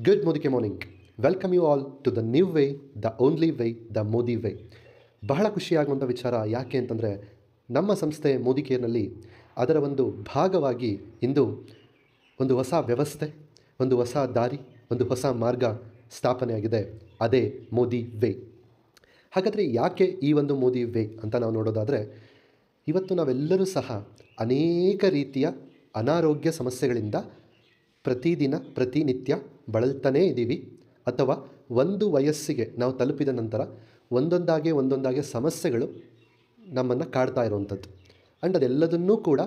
Good Modike morning. Welcome you all to the new way, the only way, the Modi way. ಬಹಳ ಖುಷಿಯಾಗುವಂಥ ವಿಚಾರ ಯಾಕೆ ಅಂತಂದರೆ ನಮ್ಮ ಸಂಸ್ಥೆ ಮೋದಿ ಕೇರ್ನಲ್ಲಿ ಅದರ ಒಂದು ಭಾಗವಾಗಿ ಇಂದು ಒಂದು ಹೊಸ ವ್ಯವಸ್ಥೆ, ಒಂದು ಹೊಸ ದಾರಿ, ಒಂದು ಹೊಸ ಮಾರ್ಗ ಸ್ಥಾಪನೆಯಾಗಿದೆ. ಅದೇ ಮೋದಿ ವೇ. ಹಾಗಾದರೆ ಯಾಕೆ ಈ ಒಂದು ಮೋದಿ ವೇ ಅಂತ ನಾವು ನೋಡೋದಾದರೆ, ಇವತ್ತು ನಾವೆಲ್ಲರೂ ಸಹ ಅನೇಕ ರೀತಿಯ ಅನಾರೋಗ್ಯ ಸಮಸ್ಯೆಗಳಿಂದ ಪ್ರತಿದಿನ ಪ್ರತಿನಿತ್ಯ ಬಳಲ್ತಾನೇ ಇದ್ದೀವಿ. ಅಥವಾ ಒಂದು ವಯಸ್ಸಿಗೆ ನಾವು ತಲುಪಿದ ನಂತರ ಒಂದೊಂದಾಗೆ ಸಮಸ್ಯೆಗಳು ನಮ್ಮನ್ನು ಕಾಡ್ತಾ ಇರುವಂಥದ್ದು. ಆ್ಯಂಡ್ ಅದೆಲ್ಲದನ್ನೂ ಕೂಡ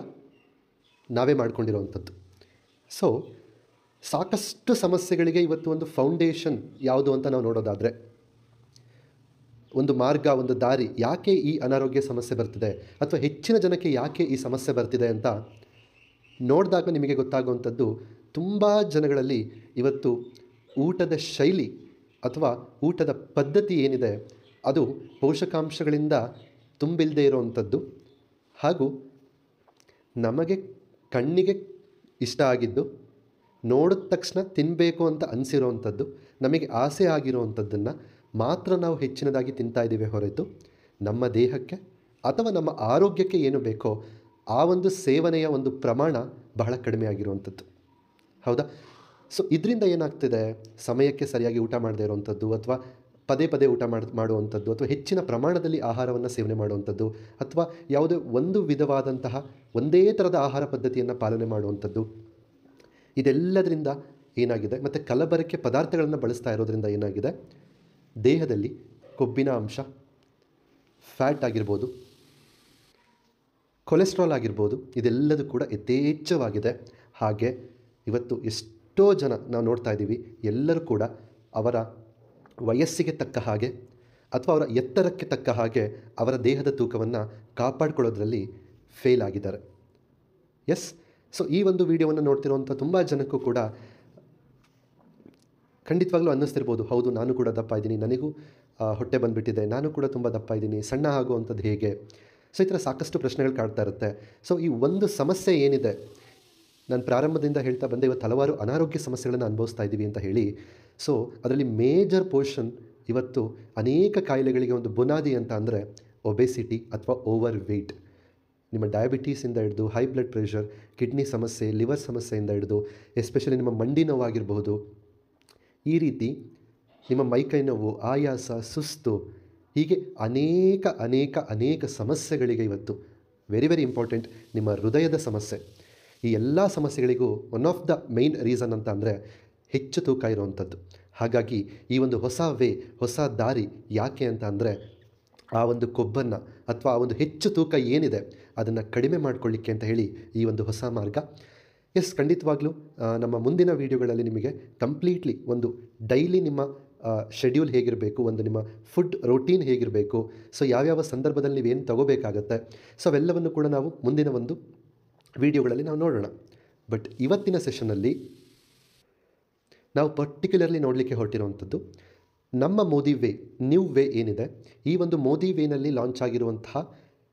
ನಾವೇ ಮಾಡ್ಕೊಂಡಿರೋವಂಥದ್ದು. ಸೊ ಸಾಕಷ್ಟು ಸಮಸ್ಯೆಗಳಿಗೆ ಇವತ್ತು ಒಂದು ಫೌಂಡೇಶನ್ ಯಾವುದು ಅಂತ ನಾವು ನೋಡೋದಾದರೆ, ಒಂದು ಮಾರ್ಗ, ಒಂದು ದಾರಿ, ಯಾಕೆ ಈ ಅನಾರೋಗ್ಯ ಸಮಸ್ಯೆ ಬರ್ತಿದೆ ಅಥವಾ ಹೆಚ್ಚಿನ ಜನಕ್ಕೆ ಯಾಕೆ ಈ ಸಮಸ್ಯೆ ಬರ್ತಿದೆ ಅಂತ ನೋಡಿದಾಗ ನಿಮಗೆ ಗೊತ್ತಾಗುವಂಥದ್ದು, ತುಂಬ ಜನಗಳಲ್ಲಿ ಇವತ್ತು ಊಟದ ಶೈಲಿ ಅಥವಾ ಊಟದ ಪದ್ಧತಿ ಏನಿದೆ ಅದು ಪೋಷಕಾಂಶಗಳಿಂದ ತುಂಬಿಲ್ಲದೆ ಇರೋವಂಥದ್ದು, ಹಾಗೂ ನಮಗೆ ಕಣ್ಣಿಗೆ ಇಷ್ಟ ಆಗಿದ್ದು ನೋಡಿದ ತಕ್ಷಣ ತಿನ್ನಬೇಕು ಅಂತ ಅನಿಸಿರೋವಂಥದ್ದು, ನಮಗೆ ಆಸೆ ಆಗಿರೋವಂಥದ್ದನ್ನು ಮಾತ್ರ ನಾವು ಹೆಚ್ಚಿನದಾಗಿ ತಿಂತಾ ಇದ್ದೀವಿ ಹೊರತು ನಮ್ಮ ದೇಹಕ್ಕೆ ಅಥವಾ ನಮ್ಮ ಆರೋಗ್ಯಕ್ಕೆ ಏನು ಬೇಕೋ ಆ ಒಂದು ಸೇವನೆಯ ಒಂದು ಪ್ರಮಾಣ ಬಹಳ ಕಡಿಮೆ ಆಗಿರುವಂಥದ್ದು. ಹೌದಾ? ಸೊ ಇದರಿಂದ ಏನಾಗ್ತಿದೆ, ಸಮಯಕ್ಕೆ ಸರಿಯಾಗಿ ಊಟ ಮಾಡದೇ ಇರೋವಂಥದ್ದು, ಅಥವಾ ಪದೇ ಪದೇ ಊಟ ಮಾಡುವಂಥದ್ದು, ಅಥವಾ ಹೆಚ್ಚಿನ ಪ್ರಮಾಣದಲ್ಲಿ ಆಹಾರವನ್ನು ಸೇವನೆ ಮಾಡುವಂಥದ್ದು, ಅಥವಾ ಯಾವುದೇ ಒಂದು ವಿಧವಾದಂತಹ ಒಂದೇ ಥರದ ಆಹಾರ ಪದ್ಧತಿಯನ್ನು ಪಾಲನೆ ಮಾಡುವಂಥದ್ದು, ಇದೆಲ್ಲದರಿಂದ ಏನಾಗಿದೆ, ಮತ್ತು ಕಲಬೆರಕೆ ಪದಾರ್ಥಗಳನ್ನು ಬಳಸ್ತಾ ಇರೋದ್ರಿಂದ ಏನಾಗಿದೆ, ದೇಹದಲ್ಲಿ ಕೊಬ್ಬಿನ ಅಂಶ, ಫ್ಯಾಟ್ ಆಗಿರ್ಬೋದು, ಕೊಲೆಸ್ಟ್ರಾಲ್ ಆಗಿರ್ಬೋದು, ಇದೆಲ್ಲದೂ ಕೂಡ ಯಥೇಚ್ಛವಾಗಿದೆ. ಹಾಗೆ ಇವತ್ತು ಎಷ್ಟೋ ಜನ ನಾವು ನೋಡ್ತಾ ಇದ್ದೀವಿ, ಎಲ್ಲರೂ ಕೂಡ ಅವರ ವಯಸ್ಸಿಗೆ ತಕ್ಕ ಹಾಗೆ ಅಥವಾ ಅವರ ಎತ್ತರಕ್ಕೆ ತಕ್ಕ ಹಾಗೆ ಅವರ ದೇಹದ ತೂಕವನ್ನು ಕಾಪಾಡಿಕೊಳ್ಳೋದ್ರಲ್ಲಿ ಫೇಲ್ ಆಗಿದ್ದಾರೆ. ಎಸ್. ಸೊ ಈ ಒಂದು ವಿಡಿಯೋವನ್ನು ನೋಡ್ತಿರುವಂಥ ತುಂಬ ಜನಕ್ಕೂ ಕೂಡ ಖಂಡಿತವಾಗ್ಲೂ ಅನ್ನಿಸ್ತಿರ್ಬೋದು, ಹೌದು ನಾನು ಕೂಡ ದಪ್ಪ ಇದ್ದೀನಿ, ನನಗೂ ಹೊಟ್ಟೆ ಬಂದುಬಿಟ್ಟಿದೆ, ನಾನು ಕೂಡ ತುಂಬ ದಪ್ಪ ಇದ್ದೀನಿ, ಸಣ್ಣ ಆಗುವಂಥದ್ದು ಹೇಗೆ? ಸೊ ಈ ಥರ ಸಾಕಷ್ಟು ಪ್ರಶ್ನೆಗಳು ಕಾಡ್ತಾ ಇರುತ್ತೆ. ಸೊ ಈ ಒಂದು ಸಮಸ್ಯೆ ಏನಿದೆ, ನಾನು ಪ್ರಾರಂಭದಿಂದ ಹೇಳ್ತಾ ಬಂದೆ, ಇವತ್ತು ಹಲವಾರು ಅನಾರೋಗ್ಯ ಸಮಸ್ಯೆಗಳನ್ನು ಅನುಭವಿಸ್ತಾ ಇದ್ದೀವಿ ಅಂತ ಹೇಳಿ. ಸೊ ಅದರಲ್ಲಿ ಮೇಜರ್ ಪೋರ್ಷನ್ ಇವತ್ತು ಅನೇಕ ಕಾಯಿಲೆಗಳಿಗೆ ಒಂದು ಬುನಾದಿ ಅಂತ ಅಂದರೆ ಒಬೆಸಿಟಿ ಅಥವಾ ಓವರ್ ವೆಯ್ಟ್. ನಿಮ್ಮ ಡಯಾಬಿಟೀಸಿಂದ ಹಿಡಿದು ಹೈ ಬ್ಲಡ್ ಪ್ರೆಷರ್, ಕಿಡ್ನಿ ಸಮಸ್ಯೆ, ಲಿವರ್ ಸಮಸ್ಯೆಯಿಂದ ಹಿಡಿದು ಎಸ್ಪೆಷಲಿ ನಿಮ್ಮ ಮಂಡಿ ನೋವಾಗಿರಬಹುದು, ಈ ರೀತಿ ನಿಮ್ಮ ಮೈಕೈ ನೋವು, ಆಯಾಸ, ಸುಸ್ತು, ಹೀಗೆ ಅನೇಕ ಅನೇಕ ಅನೇಕ ಸಮಸ್ಯೆಗಳಿಗೆ ಇವತ್ತು ವೆರಿ ವೆರಿ ಇಂಪಾರ್ಟೆಂಟ್ ನಿಮ್ಮ ಹೃದಯದ ಸಮಸ್ಯೆ. ಈ ಎಲ್ಲ ಸಮಸ್ಯೆಗಳಿಗೂ one of the main reason ಅಂತ ಅಂದರೆ ಹೆಚ್ಚು ತೂಕ ಇರುವಂಥದ್ದು. ಹಾಗಾಗಿ ಈ ಒಂದು ಹೊಸ ವೇ, ಹೊಸ ದಾರಿ ಯಾಕೆ ಅಂತ ಅಂದರೆ, ಆ ಒಂದು ಕೊಬ್ಬನ್ನು ಅಥವಾ ಆ ಒಂದು ಹೆಚ್ಚು ತೂಕ ಏನಿದೆ ಅದನ್ನು ಕಡಿಮೆ ಮಾಡಿಕೊಳ್ಳಿಕ್ಕೆ ಅಂತ ಹೇಳಿ ಈ ಒಂದು ಹೊಸ ಮಾರ್ಗ. ಎಸ್, ಖಂಡಿತವಾಗ್ಲೂ ನಮ್ಮ ಮುಂದಿನ ವೀಡಿಯೋಗಳಲ್ಲಿ ನಿಮಗೆ ಕಂಪ್ಲೀಟ್ಲಿ ಒಂದು ಡೈಲಿ ನಿಮ್ಮ ಶೆಡ್ಯೂಲ್ ಹೇಗಿರಬೇಕು, ಒಂದು ನಿಮ್ಮ ಫುಡ್ ರೋಟೀನ್ ಹೇಗಿರಬೇಕು, ಸೊ ಯಾವ್ಯಾವ ಸಂದರ್ಭದಲ್ಲಿ ನೀವೇನು ತಗೋಬೇಕಾಗತ್ತೆ, ಸೊ ಅವೆಲ್ಲವನ್ನು ಕೂಡ ನಾವು ಮುಂದಿನ ಒಂದು ವಿಡಿಯೋಗಳಲ್ಲಿ ನಾವು ನೋಡೋಣ. ಬಟ್ ಇವತ್ತಿನ ಸೆಷನ್ನಲ್ಲಿ ನಾವು ಪರ್ಟಿಕ್ಯುಲರ್ಲಿ ನೋಡಲಿಕ್ಕೆ ಹೊರಟಿರುವಂಥದ್ದು ನಮ್ಮ ಮೋದಿ ವೇ, ನ್ಯೂ ವೇ ಏನಿದೆ, ಈ ಒಂದು ಮೋದಿ ವೇನಲ್ಲಿ ಲಾಂಚ್ ಆಗಿರುವಂತಹ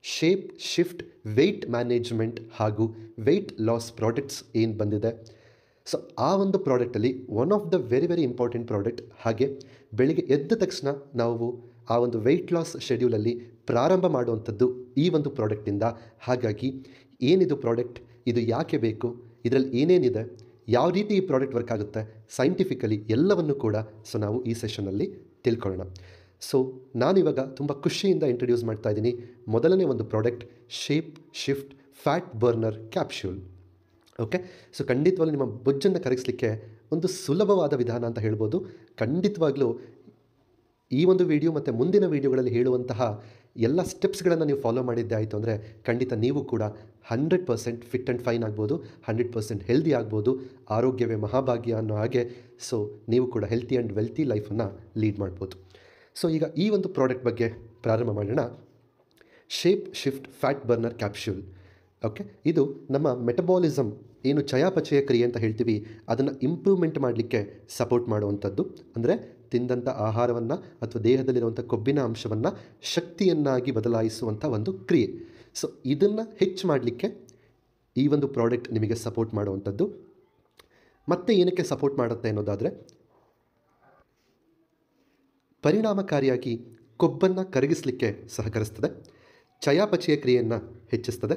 ಶೇಪ್ ಶಿಫ್ಟ್ ವೆಯ್ಟ್ ಮ್ಯಾನೇಜ್ಮೆಂಟ್ ಹಾಗೂ ವೆಯ್ಟ್ ಲಾಸ್ ಪ್ರಾಡಕ್ಟ್ಸ್ ಏನು ಬಂದಿದೆ. ಸೊ ಆ ಒಂದು ಪ್ರಾಡಕ್ಟಲ್ಲಿ one of the very very important product. ಹಾಗೆ ಬೆಳಿಗ್ಗೆ ಎದ್ದ ತಕ್ಷಣ ನಾವು ಆ ಒಂದು ವೆಯ್ಟ್ ಲಾಸ್ ಶೆಡ್ಯೂಲಲ್ಲಿ ಪ್ರಾರಂಭ ಮಾಡುವಂಥದ್ದು ಈ ಒಂದು ಪ್ರಾಡಕ್ಟಿಂದ. ಹಾಗಾಗಿ ಏನಿದು ಪ್ರಾಡಕ್ಟ್, ಇದು ಯಾಕೆ ಬೇಕು, ಇದರಲ್ಲಿ ಏನೇನಿದೆ, ಯಾವ ರೀತಿ ಈ ಪ್ರಾಡಕ್ಟ್ ವರ್ಕ್ ಆಗುತ್ತೆ ಸೈಂಟಿಫಿಕಲಿ, ಎಲ್ಲವನ್ನು ಕೂಡ ಸೊ ನಾವು ಈ ಸೆಷನ್ನಲ್ಲಿ ತಿಳ್ಕೊಳ್ಳೋಣ. ಸೊ ನಾನಿವಾಗ ತುಂಬ ಖುಷಿಯಿಂದ ಇಂಟ್ರಡ್ಯೂಸ್ ಮಾಡ್ತಾ ಇದ್ದೀನಿ ಮೊದಲನೇ ಒಂದು product, shape shift fat burner capsule. Okay. So ಖಂಡಿತವಾಗ್ಲೂ ನಿಮ್ಮ ಬೊಜ್ಜನ್ನು ಕರಗಿಸಲಿಕ್ಕೆ ಒಂದು ಸುಲಭವಾದ ವಿಧಾನ ಅಂತ ಹೇಳ್ಬೋದು. ಖಂಡಿತವಾಗ್ಲೂ ಈ ಒಂದು ವಿಡಿಯೋ ಮತ್ತು ಮುಂದಿನ ವೀಡಿಯೋಗಳಲ್ಲಿ ಹೇಳುವಂತಹ ಎಲ್ಲ ಸ್ಟೆಪ್ಸ್ಗಳನ್ನು ನೀವು ಫಾಲೋ ಮಾಡಿದ್ದೆ ಆಯಿತು ಅಂದರೆ ಖಂಡಿತ ನೀವು ಕೂಡ 100% ಫಿಟ್ ಆ್ಯಂಡ್ ಫೈನ್ ಆಗ್ಬೋದು, 100% ಹೆಲ್ದಿ ಆಗ್ಬೋದು. ಆರೋಗ್ಯವೇ ಮಹಾಭಾಗ್ಯ ಅನ್ನೋ ಹಾಗೆ ಸೊ ನೀವು ಕೂಡ ಹೆಲ್ತಿ ಆ್ಯಂಡ್ ವೆಲ್ತಿ ಲೈಫನ್ನು ಲೀಡ್ ಮಾಡ್ಬೋದು. ಸೊ ಈಗ ಈ ಒಂದು ಪ್ರಾಡಕ್ಟ್ ಬಗ್ಗೆ ಪ್ರಾರಂಭ ಮಾಡೋಣ. Shape shift fat burner capsule. Okay. ಇದು ನಮ್ಮ ಮೆಟಬಾಲಿಸಮ್ ಏನು ಚಯಾಪಚಯ ಕ್ರಿಯೆ ಅಂತ ಹೇಳ್ತೀವಿ ಅದನ್ನು ಇಂಪ್ರೂವ್ಮೆಂಟ್ ಮಾಡಲಿಕ್ಕೆ ಸಪೋರ್ಟ್ ಮಾಡುವಂಥದ್ದು. ಅಂದರೆ ತಿಂದಂಥ ಆಹಾರವನ್ನು ಅಥವಾ ದೇಹದಲ್ಲಿರುವಂಥ ಕೊಬ್ಬಿನ ಅಂಶವನ್ನು ಶಕ್ತಿಯನ್ನಾಗಿ ಬದಲಾಯಿಸುವಂಥ ಒಂದು ಕ್ರಿಯೆ. ಸೊ ಇದನ್ನು ಹೆಚ್ಚು ಮಾಡಲಿಕ್ಕೆ ಈ ಒಂದು ಪ್ರಾಡಕ್ಟ್ ನಿಮಗೆ ಸಪೋರ್ಟ್ ಮಾಡುವಂಥದ್ದು. ಮತ್ತೆ ಏನಕ್ಕೆ ಸಪೋರ್ಟ್ ಮಾಡುತ್ತೆ ಅನ್ನೋದಾದರೆ, ಪರಿಣಾಮಕಾರಿಯಾಗಿ ಕೊಬ್ಬನ್ನು ಕರಗಿಸಲಿಕ್ಕೆ ಸಹಕರಿಸ್ತದೆ, ಚಯಾಪಚಯ ಕ್ರಿಯೆಯನ್ನು ಹೆಚ್ಚಿಸ್ತದೆ,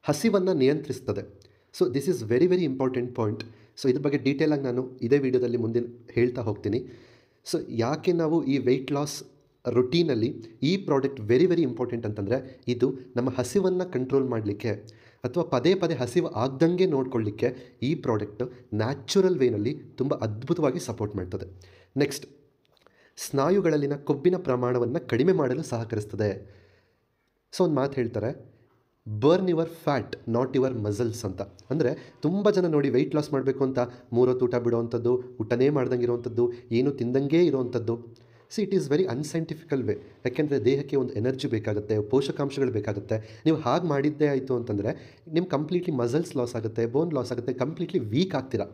ಹಸಿವನ್ನು ನಿಯಂತ್ರಿಸ್ತದೆ. So this is very very important point. So ಇದ್ರ ಬಗ್ಗೆ ಡೀಟೇಲಾಗಿ ನಾನು ಇದೇ ವಿಡಿಯೋದಲ್ಲಿ ಮುಂದೆ ಹೇಳ್ತಾ ಹೋಗ್ತೀನಿ. ಸೊ ಯಾಕೆ ನಾವು ಈ ವೆಯ್ಟ್ ಲಾಸ್ ರೊಟೀನಲ್ಲಿ ಈ ಪ್ರಾಡಕ್ಟ್ ವೆರಿ ವೆರಿ ಇಂಪಾರ್ಟೆಂಟ್ ಅಂತಂದರೆ, ಇದು ನಮ್ಮ ಹಸಿವನ್ನು ಕಂಟ್ರೋಲ್ ಮಾಡಲಿಕ್ಕೆ ಅಥವಾ ಪದೇ ಪದೇ ಹಸಿವು ಆಗ್ದಂಗೆ ನೋಡ್ಕೊಳ್ಳಿಕ್ಕೆ ಈ ಪ್ರಾಡಕ್ಟು ನ್ಯಾಚುರಲ್ ವೇನಲ್ಲಿ ತುಂಬ ಅದ್ಭುತವಾಗಿ ಸಪೋರ್ಟ್ ಮಾಡ್ತದೆ. ನೆಕ್ಸ್ಟ್, ಸ್ನಾಯುಗಳಲ್ಲಿನ ಕೊಬ್ಬಿನ ಪ್ರಮಾಣವನ್ನು ಕಡಿಮೆ ಮಾಡಲು ಸಹಕರಿಸ್ತದೆ. ಸೊ ಒಂದು ಮಾತು ಹೇಳ್ತಾರೆ, burn your fat not your muscles ಅಂತ. ಅಂದರೆ ತುಂಬ ಜನ ನೋಡಿ ವೆಯ್ಟ್ ಲಾಸ್ ಮಾಡಬೇಕು ಅಂತ 3 ಹೊತ್ತು ಊಟ ಬಿಡುವಂಥದ್ದು, ಊಟನೇ ಮಾಡ್ದಂಗೆ ಇರುವಂಥದ್ದು, ಏನು ತಿಂದಂಗೆ ಇರುವಂಥದ್ದು. It is very unscientifical way. ಯಾಕೆಂದರೆ ದೇಹಕ್ಕೆ ಒಂದು ಎನರ್ಜಿ ಬೇಕಾಗುತ್ತೆ, ಪೋಷಕಾಂಶಗಳು ಬೇಕಾಗುತ್ತೆ. ನೀವು ಹಾಗೆ ಮಾಡಿದ್ದೇ ಆಯಿತು ಅಂತಂದರೆ ನಿಮ್ಮ ಕಂಪ್ಲೀಟ್ಲಿ ಮಸಲ್ಸ್ ಲಾಸ್ ಆಗುತ್ತೆ, ಬೋನ್ ಲಾಸ್ ಆಗುತ್ತೆ, ಕಂಪ್ಲೀಟ್ಲಿ ವೀಕ್ ಆಗ್ತೀರಾ.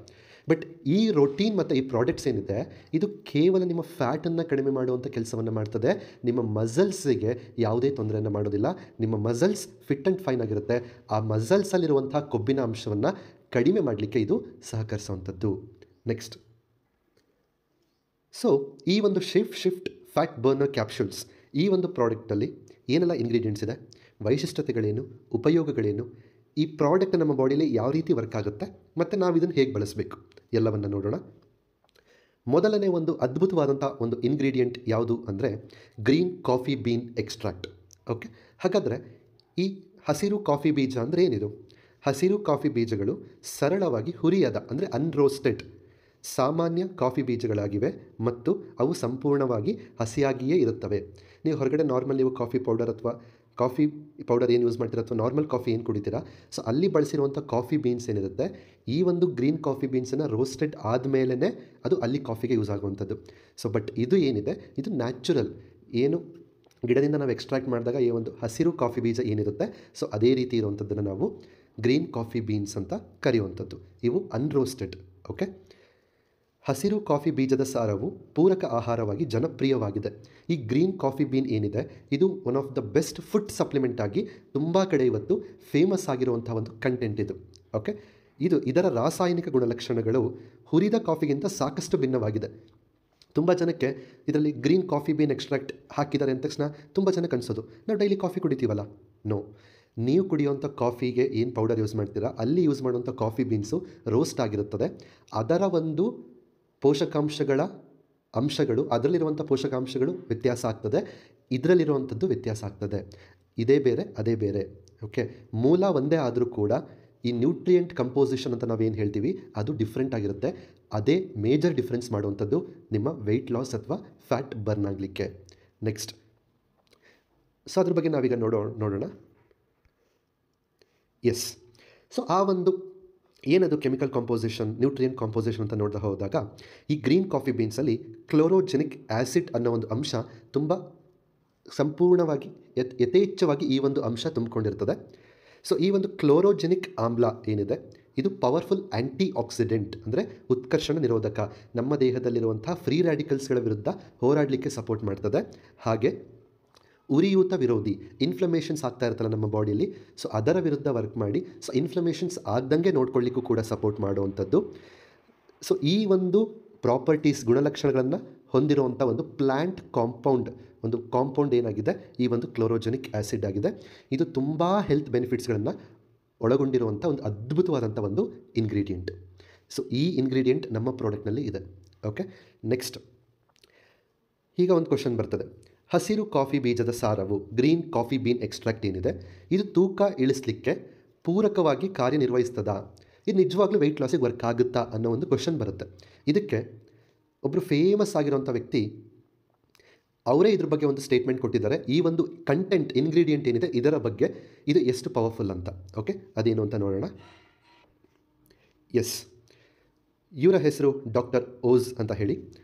ಬಟ್ ಈ ರೊಟೀನ್ ಮತ್ತು ಈ ಪ್ರಾಡಕ್ಟ್ಸ್ ಏನಿದೆ ಇದು ಕೇವಲ ನಿಮ್ಮ ಫ್ಯಾಟನ್ನು ಕಡಿಮೆ ಮಾಡುವಂಥ ಕೆಲಸವನ್ನು ಮಾಡ್ತದೆ. ನಿಮ್ಮ ಮಸಲ್ಸಿಗೆ ಯಾವುದೇ ತೊಂದರೆಯನ್ನು ಮಾಡೋದಿಲ್ಲ. ನಿಮ್ಮ ಮಸಲ್ಸ್ ಫಿಟ್ ಆ್ಯಂಡ್ ಫೈನ್ ಆಗಿರುತ್ತೆ. ಆ ಮಸಲ್ಸಲ್ಲಿರುವಂಥ ಕೊಬ್ಬಿನ ಅಂಶವನ್ನು ಕಡಿಮೆ ಮಾಡಲಿಕ್ಕೆ ಇದು ಸಹಕರಿಸುವಂಥದ್ದು. ನೆಕ್ಸ್ಟ್, ಸೊ ಈ ಒಂದು ಶಿಫ್ಟ್ ಫ್ಯಾಟ್ ಬರ್ನರ್ ಕ್ಯಾಪ್ಸೂಲ್ಸ್, ಈ ಒಂದು ಪ್ರಾಡಕ್ಟಲ್ಲಿ ಏನೆಲ್ಲ ಇಂಗ್ರೀಡಿಯೆಂಟ್ಸ್ ಇದೆ, ವೈಶಿಷ್ಟ್ಯತೆಗಳೇನು, ಉಪಯೋಗಗಳೇನು, ಈ ಪ್ರಾಡಕ್ಟ್ ನಮ್ಮ ಬಾಡಿಯಲ್ಲಿ ಯಾವ ರೀತಿ ವರ್ಕ್ ಆಗುತ್ತೆ ಮತ್ತು ನಾವು ಇದನ್ನು ಹೇಗೆ ಬಳಸಬೇಕು ಎಲ್ಲವನ್ನು ನೋಡೋಣ. ಮೊದಲನೇ ಒಂದು ಅದ್ಭುತವಾದಂಥ ಒಂದು ಇಂಗ್ರೀಡಿಯೆಂಟ್ ಯಾವುದು ಅಂದರೆ green coffee bean extract. Okay, ಹಾಗಾದರೆ ಈ ಹಸಿರು ಕಾಫಿ ಬೀಜ ಅಂದರೆ ಏನಿದು? ಹಸಿರು ಕಾಫಿ ಬೀಜಗಳು ಸರಳವಾಗಿ ಹುರಿಯದ ಅಂದರೆ ಅನ್ರೋಸ್ಟೆಡ್ ಸಾಮಾನ್ಯ ಕಾಫಿ ಬೀಜಗಳಾಗಿವೆ ಮತ್ತು ಅವು ಸಂಪೂರ್ಣವಾಗಿ ಹಸಿಯಾಗಿಯೇ ಇರುತ್ತವೆ. ನೀವು ಹೊರಗಡೆ ನಾರ್ಮಲ್ ನೀವು ಕಾಫಿ ಪೌಡರ್ ಏನು ಯೂಸ್ ಮಾಡ್ತೀರಾ ಅಥವಾ ನಾರ್ಮಲ್ ಕಾಫಿ ಏನು ಕುಡಿತೀರಾ, ಸೊ ಅಲ್ಲಿ ಬಳಸಿರುವಂಥ ಕಾಫಿ ಬೀನ್ಸ್ ಏನಿರುತ್ತೆ, ಈ ಒಂದು ಗ್ರೀನ್ ಕಾಫಿ ಬೀನ್ಸನ್ನು ರೋಸ್ಟೆಡ್ ಆದಮೇಲೆ ಅದು ಅಲ್ಲಿ ಕಾಫಿಗೆ ಯೂಸ್ ಆಗುವಂಥದ್ದು. ಸೊ ಬಟ್ ಇದು ಏನಿದೆ ಇದು ನ್ಯಾಚುರಲ್, ಏನು ಗಿಡದಿಂದ ನಾವು ಎಕ್ಸ್ಟ್ರಾಕ್ಟ್ ಮಾಡಿದಾಗ ಈ ಒಂದು ಹಸಿರು ಕಾಫಿ ಬೀಜ ಏನಿರುತ್ತೆ ಸೊ ಅದೇ ರೀತಿ ಇರುವಂಥದ್ದನ್ನು ನಾವು ಗ್ರೀನ್ ಕಾಫಿ ಬೀನ್ಸ್ ಅಂತ ಕರೆಯುವಂಥದ್ದು. ಇವು ಅನ್ರೋಸ್ಟೆಡ್. ಓಕೆ, ಹಸಿರು ಕಾಫಿ ಬೀಜದ ಸಾರವು ಪೂರಕ ಆಹಾರವಾಗಿ ಜನಪ್ರಿಯವಾಗಿದೆ. ಈ ಗ್ರೀನ್ ಕಾಫಿ ಬೀನ್ ಏನಿದೆ ಇದು one of the best food supplement ಆಗಿ ತುಂಬ ಕಡೆ ಇವತ್ತು ಫೇಮಸ್ ಆಗಿರುವಂಥ ಒಂದು ಕಂಟೆಂಟ್ ಇದು. ಓಕೆ, ಇದರ ರಾಸಾಯನಿಕ ಗುಣಲಕ್ಷಣಗಳು ಹುರಿದ ಕಾಫಿಗಿಂತ ಸಾಕಷ್ಟು ಭಿನ್ನವಾಗಿದೆ. ತುಂಬ ಜನಕ್ಕೆ ಇದರಲ್ಲಿ ಗ್ರೀನ್ ಕಾಫಿ ಬೀನ್ ಎಕ್ಸ್ಟ್ರಾಕ್ಟ್ ಹಾಕಿದ್ದಾರೆ ಅಂದ ತಕ್ಷಣ ತುಂಬ ಜನಕ್ಕೆ ಅನಿಸೋದು ನಾವು ಡೈಲಿ ಕಾಫಿ ಕುಡಿತೀವಲ್ಲ. ನೋ, ನೀವು ಕುಡಿಯುವಂಥ ಕಾಫಿಗೆ ಏನು ಪೌಡರ್ ಯೂಸ್ ಮಾಡ್ತೀರಾ ಅಲ್ಲಿ ಯೂಸ್ ಮಾಡುವಂಥ ಕಾಫಿ ಬೀನ್ಸು ರೋಸ್ಟ್ ಆಗಿರುತ್ತದೆ. ಅದರ ಒಂದು ಪೋಷಕಾಂಶಗಳ ಅಂಶಗಳು, ಅದರಲ್ಲಿರುವಂಥ ಪೋಷಕಾಂಶಗಳು ವ್ಯತ್ಯಾಸ ಆಗ್ತದೆ, ಇದರಲ್ಲಿರುವಂಥದ್ದು ವ್ಯತ್ಯಾಸ ಆಗ್ತದೆ. ಇದೇ ಬೇರೆ ಅದೇ ಬೇರೆ. ಓಕೆ, ಮೂಲ ಒಂದೇ ಆದರೂ ಕೂಡ ಈ ನ್ಯೂಟ್ರಿಯೆಂಟ್ ಕಂಪೋಸಿಷನ್ ಅಂತ ನಾವೇನು ಹೇಳ್ತೀವಿ ಅದು ಡಿಫ್ರೆಂಟ್ ಆಗಿರುತ್ತೆ. ಅದೇ ಮೇಜರ್ ಡಿಫ್ರೆನ್ಸ್ ಮಾಡುವಂಥದ್ದು ನಿಮ್ಮ ವೆಯ್ಟ್ ಲಾಸ್ ಅಥವಾ ಫ್ಯಾಟ್ ಬರ್ನ್ ಆಗಲಿಕ್ಕೆ. ನೆಕ್ಸ್ಟ್, ಸೊ ಅದ್ರ ಬಗ್ಗೆ ನಾವೀಗ ನೋಡೋಣ. ಎಸ್, ಸೊ ಆ ಒಂದು ಏನದು ಕೆಮಿಕಲ್ ಕಾಂಪೋಸಿಷನ್, ನ್ಯೂಟ್ರಿಯೆಂಟ್ ಕಾಂಪೋಸಿಷನ್ ಅಂತ ನೋಡ್ತಾ ಹೋದಾಗ ಈ ಗ್ರೀನ್ ಕಾಫಿ ಬೀನ್ಸಲ್ಲಿ ಕ್ಲೋರೋಜೆನಿಕ್ ಆ್ಯಸಿಡ್ ಅನ್ನೋ ಒಂದು ಅಂಶ ತುಂಬ ಸಂಪೂರ್ಣವಾಗಿ ಯಥೇಚ್ಛವಾಗಿ ಈ ಒಂದು ಅಂಶ ತುಂಬಿಕೊಂಡಿರ್ತದೆ. ಸೊ ಈ ಒಂದು ಕ್ಲೋರೋಜೆನಿಕ್ ಆಮ್ಲ ಏನಿದೆ ಇದು ಪವರ್ಫುಲ್ ಆ್ಯಂಟಿ ಆಕ್ಸಿಡೆಂಟ್ ಅಂದರೆ ಉತ್ಕರ್ಷಣ ನಿರೋಧಕ, ನಮ್ಮ ದೇಹದಲ್ಲಿರುವಂಥ ಫ್ರೀ ರ್ಯಾಡಿಕಲ್ಸ್ಗಳ ವಿರುದ್ಧ ಹೋರಾಡಲಿಕ್ಕೆ ಸಪೋರ್ಟ್ ಮಾಡ್ತದೆ. ಹಾಗೆ ಉರಿಯೂತ ವಿರೋಧಿ, ಇನ್ಫ್ಲಮೇಷನ್ಸ್ ಆಗ್ತಾ ಇರ್ತಲ್ಲ ನಮ್ಮ ಬಾಡಿಯಲ್ಲಿ, ಸೊ ಅದರ ವಿರುದ್ಧ ವರ್ಕ್ ಮಾಡಿ ಸೊ ಇನ್ಫ್ಲಮೇಷನ್ಸ್ ಆಗ್ದಂಗೆ ನೋಡ್ಕೊಳ್ಳಿಕ್ಕೂ ಕೂಡ ಸಪೋರ್ಟ್ ಮಾಡುವಂಥದ್ದು. ಸೊ ಈ ಒಂದು ಪ್ರಾಪರ್ಟೀಸ್ ಗುಣಲಕ್ಷಣಗಳನ್ನು ಹೊಂದಿರುವಂಥ ಒಂದು ಪ್ಲ್ಯಾಂಟ್ ಕಾಂಪೌಂಡ್ ಏನಾಗಿದೆ ಈ ಒಂದು ಕ್ಲೋರೋಜೆನಿಕ್ ಆ್ಯಸಿಡ್ ಆಗಿದೆ. ಇದು ತುಂಬ ಹೆಲ್ತ್ ಬೆನಿಫಿಟ್ಸ್ಗಳನ್ನು ಒಳಗೊಂಡಿರುವಂಥ ಒಂದು ಅದ್ಭುತವಾದಂಥ ಒಂದು ಇಂಗ್ರೀಡಿಯೆಂಟ್. ಸೊ ಈ ಇಂಗ್ರೀಡಿಯೆಂಟ್ ನಮ್ಮ ಪ್ರಾಡಕ್ಟ್ನಲ್ಲಿ ಇದೆ. ಓಕೆ, ನೆಕ್ಸ್ಟ್, ಈಗ ಒಂದು ಕ್ವಶನ್ ಬರ್ತದೆ, ಹಸಿರು ಕಾಫಿ ಬೀಜದ ಸಾರವು ಗ್ರೀನ್ ಕಾಫಿ ಬೀನ್ ಎಕ್ಸ್ಟ್ರಾಕ್ಟ್ ಏನಿದೆ ಇದು ತೂಕ ಇಳಿಸಲಿಕ್ಕೆ ಪೂರಕವಾಗಿ ಕಾರ್ಯನಿರ್ವಹಿಸ್ತದಾ, ಇದು ನಿಜವಾಗ್ಲೂ ವೆಯ್ಟ್ ಲಾಸಿಗೆ ವರ್ಕ್ ಆಗುತ್ತಾ ಅನ್ನೋ ಒಂದು ಕ್ವಶನ್ ಬರುತ್ತೆ. ಇದಕ್ಕೆ ಒಬ್ಬರು ಫೇಮಸ್ ಆಗಿರೋಂಥ ವ್ಯಕ್ತಿ ಅವರೇ ಇದ್ರ ಬಗ್ಗೆ ಒಂದು ಸ್ಟೇಟ್ಮೆಂಟ್ ಕೊಟ್ಟಿದ್ದಾರೆ. ಈ ಒಂದು ಕಂಟೆಂಟ್ ಇಂಗ್ರೀಡಿಯೆಂಟ್ ಏನಿದೆ ಇದರ ಬಗ್ಗೆ ಇದು ಎಷ್ಟು ಪವರ್ಫುಲ್ ಅಂತ. ಓಕೆ, ಅದೇನು ಅಂತ ನೋಡೋಣ. ಎಸ್, ಇವರ ಹೆಸರು ಡಾಕ್ಟರ್ ಓಜ್ ಅಂತ ಹೇಳಿ.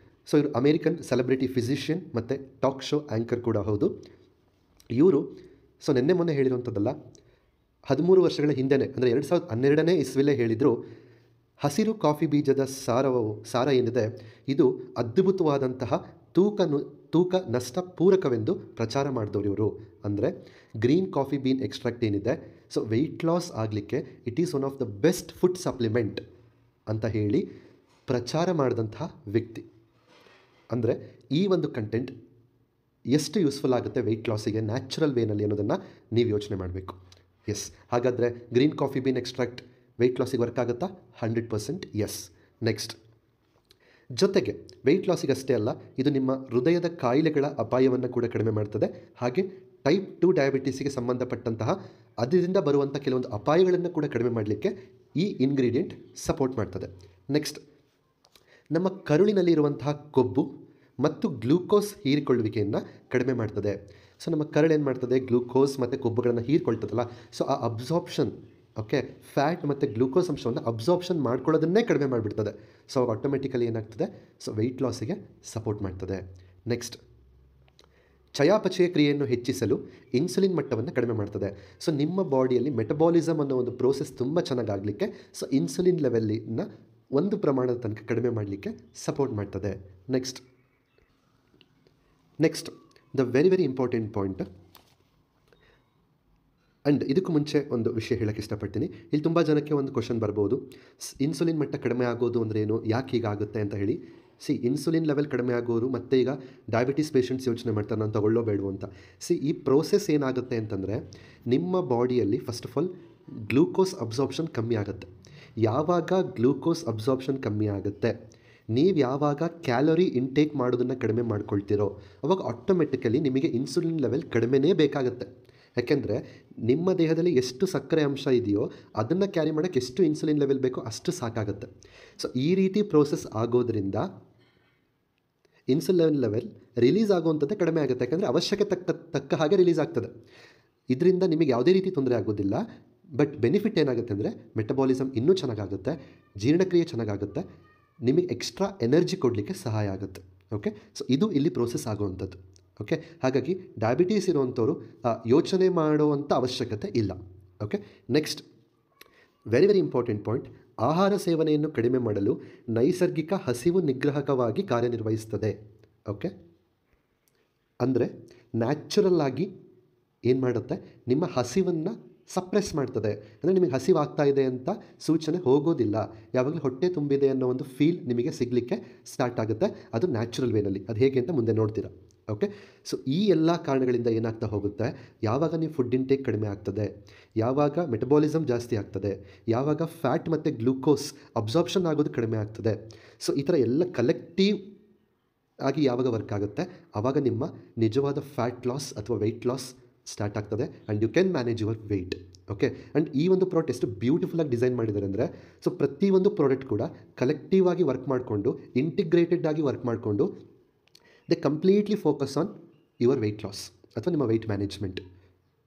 ಸೊ ಇವರು ಅಮೇರಿಕನ್ ಸೆಲೆಬ್ರಿಟಿ ಫಿಸಿಷಿಯನ್ ಮತ್ತು ಟಾಕ್ ಶೋ ಆ್ಯಂಕರ್ ಕೂಡ ಹೌದು. ಇವರು ಸೊ ಮೊನ್ನೆ ಹೇಳಿರುವಂಥದ್ದಲ್ಲ, 13 ವರ್ಷಗಳ ಹಿಂದೆಯೇ ಅಂದರೆ 2012ನೇ ಇಸ್ವಿಲೇ ಹೇಳಿದರು, ಹಸಿರು ಕಾಫಿ ಬೀಜದ ಸಾರ ಏನಿದೆ ಇದು ಅದ್ಭುತವಾದಂತಹ ತೂಕ ನಷ್ಟ ಪೂರಕವೆಂದು ಪ್ರಚಾರ ಮಾಡಿದವರು ಇವರು. ಅಂದರೆ ಗ್ರೀನ್ ಕಾಫಿ ಬೀನ್ ಎಕ್ಸ್ಟ್ರಾಕ್ಟ್ ಏನಿದೆ ಸೊ ವೆಯ್ಟ್ ಲಾಸ್ ಆಗಲಿಕ್ಕೆ it is one of the best food supplement ಅಂತ ಹೇಳಿ ಪ್ರಚಾರ ಮಾಡಿದಂತಹ ವ್ಯಕ್ತಿ. ಅಂದರೆ ಈ ಒಂದು ಕಂಟೆಂಟ್ ಎಷ್ಟು ಯೂಸ್ಫುಲ್ ಆಗುತ್ತೆ ವೆಯ್ಟ್ ಲಾಸಿಗೆ ನ್ಯಾಚುರಲ್ ವೇನಲ್ಲಿ ಅನ್ನೋದನ್ನು ನೀವು ಯೋಚನೆ ಮಾಡಬೇಕು. ಎಸ್, ಹಾಗಾದರೆ green coffee bean extract weight ಲಾಸಿಗೆ ವರ್ಕ್ ಆಗುತ್ತಾ? 100% ಎಸ್. ನೆಕ್ಸ್ಟ್, ಜೊತೆಗೆ ವೆಯ್ಟ್ ಲಾಸಿಗಷ್ಟೇ ಅಲ್ಲ, ಇದು ನಿಮ್ಮ ಹೃದಯದ ಕಾಯಿಲೆಗಳ ಅಪಾಯವನ್ನು ಕೂಡ ಕಡಿಮೆ ಮಾಡ್ತದೆ. ಹಾಗೆ ಟೈಪ್ 2 ಡಯಾಬಿಟೀಸಿಗೆ ಸಂಬಂಧಪಟ್ಟಂತಹ ಅದರಿಂದ ಬರುವಂಥ ಕೆಲವೊಂದು ಅಪಾಯಗಳನ್ನು ಕೂಡ ಕಡಿಮೆ ಮಾಡಲಿಕ್ಕೆ ಈ ಇಂಗ್ರೀಡಿಯೆಂಟ್ ಸಪೋರ್ಟ್ ಮಾಡ್ತದೆ. ನೆಕ್ಸ್ಟ್, ನಮ್ಮ ಕರುಳಿನಲ್ಲಿ ಇರುವಂತಹ ಕೊಬ್ಬು ಮತ್ತು ಗ್ಲೂಕೋಸ್ ಹೀರಿಕೊಳ್ಳುವಿಕೆಯನ್ನು ಕಡಿಮೆ ಮಾಡ್ತದೆ. ಸೊ ನಮ್ಮ ಕರಳು ಏನು ಮಾಡ್ತದೆ, ಗ್ಲೂಕೋಸ್ ಮತ್ತು ಕೊಬ್ಬುಗಳನ್ನು ಹೀರಿಕೊಳ್ತದಲ್ಲ, ಸೊ ಆ ಅಬ್ಸಾರ್ಪ್ಷನ್, ಓಕೆ, ಫ್ಯಾಟ್ ಮತ್ತು ಗ್ಲೂಕೋಸ್ ಅಂಶವನ್ನು ಅಬ್ಸಾರ್ಪ್ಷನ್ ಮಾಡ್ಕೊಳ್ಳೋದನ್ನೇ ಕಡಿಮೆ ಮಾಡಿಬಿಡ್ತದೆ. ಸೊ ಅವಾಗ ಆಟೋಮೆಟಿಕಲಿ ಏನಾಗ್ತದೆ, ಸೊ ವೆಯ್ಟ್ ಲಾಸಿಗೆ ಸಪೋರ್ಟ್ ಮಾಡ್ತದೆ. ನೆಕ್ಸ್ಟ್, ಚಯಾಪಚಯ ಕ್ರಿಯೆಯನ್ನು ಹೆಚ್ಚಿಸಲು ಇನ್ಸುಲಿನ್ ಮಟ್ಟವನ್ನು ಕಡಿಮೆ ಮಾಡ್ತದೆ. ಸೊ ನಿಮ್ಮ ಬಾಡಿಯಲ್ಲಿ ಮೆಟಬಾಲಿಸಮ್ ಅನ್ನೋ ಒಂದು ಪ್ರೋಸೆಸ್ ತುಂಬ ಚೆನ್ನಾಗಾಗಲಿಕ್ಕೆ ಸೊ ಇನ್ಸುಲಿನ್ ಲೆವೆಲ್ಲಿನ ಒಂದು ಪ್ರಮಾಣದ ತನಕ ಕಡಿಮೆ ಮಾಡಲಿಕ್ಕೆ ಸಪೋರ್ಟ್ ಮಾಡ್ತದೆ. Next the very important point, and ಇದಕ್ಕೂ ಮುಂಚೆ ಒಂದು ವಿಷಯ ಹೇಳೋಕ್ಕೆ ಇಷ್ಟಪಡ್ತೀನಿ. ಇಲ್ಲಿ ತುಂಬ ಜನಕ್ಕೆ ಒಂದು ಕ್ವಶನ್ ಬರ್ಬೋದು, ಇನ್ಸುಲಿನ್ ಮಟ್ಟ ಕಡಿಮೆ ಆಗೋದು ಅಂದರೆ ಏನು, ಯಾಕೆ ಹೀಗಾಗುತ್ತೆ ಅಂತ ಹೇಳಿ. ಇನ್ಸುಲಿನ್ ಲೆವೆಲ್ ಕಡಿಮೆ ಆಗೋರು ಮತ್ತು ಈಗ ಡಯಾಬಿಟಿಸ್ ಪೇಷಂಟ್ಸ್ ಯೋಚನೆ ಮಾಡ್ತಾರೆ ನಾನು ತಗೊಳ್ಳೋ ಬೇಡವು ಅಂತ. ಈ ಪ್ರೋಸೆಸ್ ಏನಾಗುತ್ತೆ ಅಂತಂದರೆ, ನಿಮ್ಮ ಬಾಡಿಯಲ್ಲಿ first of all glucose absorption ಕಮ್ಮಿ ಆಗುತ್ತೆ. ಯಾವಾಗ ಗ್ಲೂಕೋಸ್ ಅಬ್ಸಾರ್ಪ್ಷನ್ ಕಮ್ಮಿ ಆಗುತ್ತೆ, ನೀವು ಯಾವಾಗ ಕ್ಯಾಲೋರಿ ಇಂಟೇಕ್ ಮಾಡೋದನ್ನು ಕಡಿಮೆ ಮಾಡ್ಕೊಳ್ತೀರೋ ಅವಾಗ ಆಟೋಮೆಟಿಕಲಿ ನಿಮಗೆ ಇನ್ಸುಲಿನ್ ಲೆವೆಲ್ ಕಡಿಮೆನೇ ಬೇಕಾಗುತ್ತೆ. ಯಾಕೆಂದರೆ ನಿಮ್ಮ ದೇಹದಲ್ಲಿ ಎಷ್ಟು ಸಕ್ಕರೆ ಅಂಶ ಇದೆಯೋ ಅದನ್ನು ಕ್ಯಾರಿ ಮಾಡೋಕ್ಕೆ ಎಷ್ಟು ಇನ್ಸುಲಿನ್ ಲೆವೆಲ್ ಬೇಕೋ ಅಷ್ಟು ಸಾಕಾಗುತ್ತೆ. ಸೊ ಈ ರೀತಿ ಪ್ರೋಸೆಸ್ ಆಗೋದ್ರಿಂದ ಇನ್ಸುಲಿನ್ ಲೆವೆಲ್ ರಿಲೀಸ್ ಆಗುವಂಥದ್ದೇ ಕಡಿಮೆ ಆಗುತ್ತೆ. ಯಾಕೆಂದರೆ ಅವಶ್ಯಕತೆ ತಕ್ಕ ಹಾಗೆ ರಿಲೀಸ್ ಆಗ್ತದೆ. ಇದರಿಂದ ನಿಮಗೆ ಯಾವುದೇ ರೀತಿ ತೊಂದರೆ ಆಗೋದಿಲ್ಲ. ಬಟ್ ಬೆನಿಫಿಟ್ ಏನಾಗುತ್ತೆ ಅಂದರೆ ಮೆಟಬಾಲಿಸಮ್ ಇನ್ನೂ ಚೆನ್ನಾಗಾಗುತ್ತೆ, ಜೀರ್ಣಕ್ರಿಯೆ ಚೆನ್ನಾಗಾಗುತ್ತೆ, ನಿಮಗೆ ಎಕ್ಸ್ಟ್ರಾ ಎನರ್ಜಿ ಕೊಡಲಿಕ್ಕೆ ಸಹಾಯ ಆಗುತ್ತೆ. ಓಕೆ, ಸೊ ಇದು ಇಲ್ಲಿ ಪ್ರೋಸೆಸ್ ಆಗುವಂಥದ್ದು. ಓಕೆ, ಹಾಗಾಗಿ ಡಯಾಬಿಟೀಸ್ ಇರುವಂಥವ್ರು ಯೋಚನೆ ಮಾಡುವಂಥ ಅವಶ್ಯಕತೆ ಇಲ್ಲ. Okay, next very important point, ಆಹಾರ ಸೇವನೆಯನ್ನು ಕಡಿಮೆ ಮಾಡಲು ನೈಸರ್ಗಿಕ ಹಸಿವು ನಿಗ್ರಹಕವಾಗಿ ಕಾರ್ಯನಿರ್ವಹಿಸ್ತದೆ. ಓಕೆ, ಅಂದರೆ ನ್ಯಾಚುರಲ್ ಆಗಿ ಏನು ಮಾಡುತ್ತೆ, ನಿಮ್ಮ ಹಸಿವನ್ನು ಸಪ್ರೆಸ್ ಮಾಡ್ತದೆ. ಅಂದರೆ ನಿಮಗೆ ಹಸಿವಾಗ್ತಾ ಇದೆ ಅಂತ ಸೂಚನೆ ಹೋಗೋದಿಲ್ಲ. ಯಾವಾಗಲೂ ಹೊಟ್ಟೆ ತುಂಬಿದೆ ಅನ್ನೋ ಒಂದು ಫೀಲ್ ನಿಮಗೆ ಸಿಗಲಿಕ್ಕೆ ಸ್ಟಾರ್ಟ್ ಆಗುತ್ತೆ. ಅದು ನ್ಯಾಚುರಲ್ ವೇನಲ್ಲಿ. ಅದು ಹೇಗೆ ಅಂತ ಮುಂದೆ ನೋಡ್ತೀರಾ. ಓಕೆ, ಸೊ ಈ ಎಲ್ಲ ಕಾರಣಗಳಿಂದ ಏನಾಗ್ತಾ ಹೋಗುತ್ತೆ, ಯಾವಾಗ ನೀವು ಫುಡ್ ಇಂಟೇಕ್ ಕಡಿಮೆ ಆಗ್ತದೆ, ಯಾವಾಗ ಮೆಟಬಾಲಿಸಮ್ ಜಾಸ್ತಿ ಆಗ್ತದೆ, ಯಾವಾಗ ಫ್ಯಾಟ್ ಮತ್ತು ಗ್ಲೂಕೋಸ್ ಅಬ್ಸಾರ್ಪ್ಷನ್ ಆಗೋದು ಕಡಿಮೆ ಆಗ್ತದೆ, ಸೊ ಈ ಥರ ಎಲ್ಲ ಕಲೆಕ್ಟಿವ್ ಆಗಿ ಯಾವಾಗ ವರ್ಕ್ ಆಗುತ್ತೆ ಆವಾಗ ನಿಮ್ಮ ನಿಜವಾದ ಫ್ಯಾಟ್ ಲಾಸ್ ಅಥವಾ ವೆಯ್ಟ್ ಲಾಸ್ ಸ್ಟಾರ್ಟ್ ಆಗ್ತದೆ. And you can manage your weight. Okay, and ಈ ಒಂದು ಪ್ರಾಡಕ್ಟ್ ಎಷ್ಟು ಬ್ಯೂಟಿಫುಲ್ಲಾಗಿ ಡಿಸೈನ್ ಮಾಡಿದ್ದಾರೆ ಅಂದರೆ, ಸೊ ಪ್ರತಿಯೊಂದು ಪ್ರಾಡಕ್ಟ್ ಕೂಡ ಕಲೆಕ್ಟಿವ್ ಆಗಿ ವರ್ಕ್ ಮಾಡಿಕೊಂಡು ಇಂಟಿಗ್ರೇಟೆಡ್ ಆಗಿ ವರ್ಕ್ ಮಾಡಿಕೊಂಡು they completely focus on your weight loss ಅಥವಾ ನಿಮ್ಮ ವೆಯ್ಟ್ ಮ್ಯಾನೇಜ್ಮೆಂಟ್.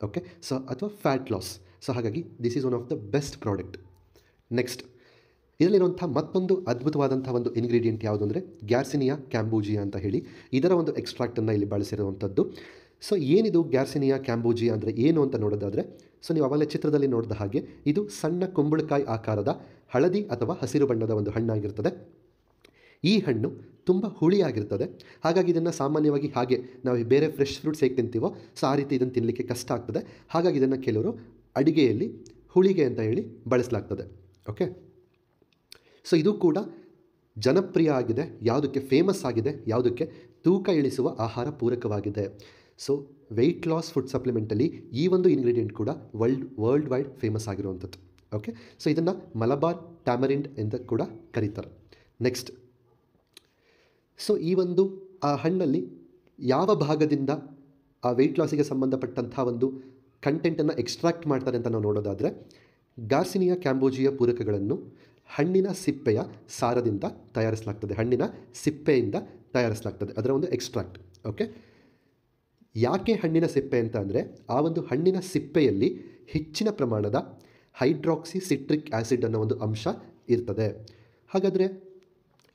ಓಕೆ, ಸೊ ಅಥವಾ ಫ್ಯಾಟ್ ಲಾಸ್. ಸೊ ಹಾಗಾಗಿ this is one of the best product. Next, ಇದರಲ್ಲಿರುವಂಥ ಮತ್ತೊಂದು ಅದ್ಭುತವಾದಂಥ ಒಂದು ಇಂಗ್ರೀಡಿಯೆಂಟ್ ಯಾವುದು ಅಂದರೆ ಗ್ಯಾರ್ಸಿನಿಯಾ ಕ್ಯಾಂಬೂಜಿಯಾ ಅಂತ ಹೇಳಿ, ಇದರ ಒಂದು ಎಕ್ಸ್ಟ್ರಾಕ್ಟನ್ನು ಇಲ್ಲಿ ಬಳಸಿರುವಂಥದ್ದು. ಸೊ ಏನಿದು ಗ್ಯಾರ್ಸಿನಿಯಾ ಕ್ಯಾಂಬೂಜಿಯಾ ಅಂದರೆ ಏನು ಅಂತ ನೋಡೋದಾದರೆ, ಸೊ ನೀವು ಅವಾಗಲೇ ಚಿತ್ರದಲ್ಲಿ ನೋಡಿದ ಹಾಗೆ ಇದು ಸಣ್ಣ ಕುಂಬಳಕಾಯಿ ಆಕಾರದ ಹಳದಿ ಅಥವಾ ಹಸಿರು ಬಣ್ಣದ ಒಂದು ಹಣ್ಣಾಗಿರ್ತದೆ. ಈ ಹಣ್ಣು ತುಂಬ ಹುಳಿಯಾಗಿರ್ತದೆ. ಹಾಗಾಗಿ ಇದನ್ನು ಸಾಮಾನ್ಯವಾಗಿ ಹಾಗೆ ನಾವು ಬೇರೆ ಫ್ರೆಶ್ ಫ್ರೂಟ್ಸ್ ಹೇಗೆ ತಿಂತೀವೋ ಸೊ ಆ ರೀತಿ ಇದನ್ನು ತಿನ್ನಲಿಕ್ಕೆ ಕಷ್ಟ ಆಗ್ತದೆ. ಹಾಗಾಗಿ ಇದನ್ನು ಕೆಲವರು ಅಡಿಗೆಯಲ್ಲಿ ಹುಳಿಗೆ ಅಂತ ಹೇಳಿ ಬಳಸಲಾಗ್ತದೆ. ಓಕೆ, ಸೊ ಇದು ಕೂಡ ಜನಪ್ರಿಯ ಆಗಿದೆ. ಯಾವುದಕ್ಕೆ ಫೇಮಸ್ ಆಗಿದೆ, ಯಾವುದಕ್ಕೆ ತೂಕ ಇಳಿಸುವ ಆಹಾರ ಪೂರಕವಾಗಿದೆ. ಸೊ ವೆಯ್ಟ್ ಲಾಸ್ ಫುಡ್ ಸಪ್ಲಿಮೆಂಟಲ್ಲಿ ಈ ಒಂದು ಇಂಗ್ರೀಡಿಯೆಂಟ್ ಕೂಡ ವರ್ಲ್ಡ್ ವೈಡ್ ಫೇಮಸ್ ಆಗಿರುವಂಥದ್ದು. ಓಕೆ, ಸೊ ಇದನ್ನು ಮಲಬಾರ್ ಟ್ಯಾಮರಿಂಡ್ ಅಂತ ಕೂಡ ಕರೀತಾರೆ. ನೆಕ್ಸ್ಟ್, ಸೊ ಈ ಒಂದು ಆ ಹಣ್ಣಲ್ಲಿ ಯಾವ ಭಾಗದಿಂದ ಆ ವೆಯ್ಟ್ ಲಾಸಿಗೆ ಸಂಬಂಧಪಟ್ಟಂಥ ಒಂದು ಕಂಟೆಂಟನ್ನು ಎಕ್ಸ್ಟ್ರಾಕ್ಟ್ ಮಾಡ್ತಾರೆ ಅಂತ ನಾವು ನೋಡೋದಾದರೆ, ಗಾರ್ಸಿನಿಯಾ ಕ್ಯಾಂಬೋಜಿಯಾ ಪೂರಕಗಳನ್ನು ಹಣ್ಣಿನ ಸಿಪ್ಪೆಯ ಸಾರದಿಂದ ತಯಾರಿಸಲಾಗ್ತದೆ. ಹಣ್ಣಿನ ಸಿಪ್ಪೆಯಿಂದ ತಯಾರಿಸಲಾಗ್ತದೆ ಅದರ ಒಂದು ಎಕ್ಸ್ಟ್ರಾಕ್ಟ್. ಓಕೆ, ಯಾಕೆ ಹಣ್ಣಿನ ಸಿಪ್ಪೆ ಅಂತ ಅಂದರೆ, ಆ ಒಂದು ಹಣ್ಣಿನ ಸಿಪ್ಪೆಯಲ್ಲಿ ಹೆಚ್ಚಿನ ಪ್ರಮಾಣದ ಹೈಡ್ರಾಕ್ಸಿ ಸಿಟ್ರಿಕ್ ಆ್ಯಸಿಡ್ ಅನ್ನೋ ಒಂದು ಅಂಶ ಇರ್ತದೆ. ಹಾಗಾದರೆ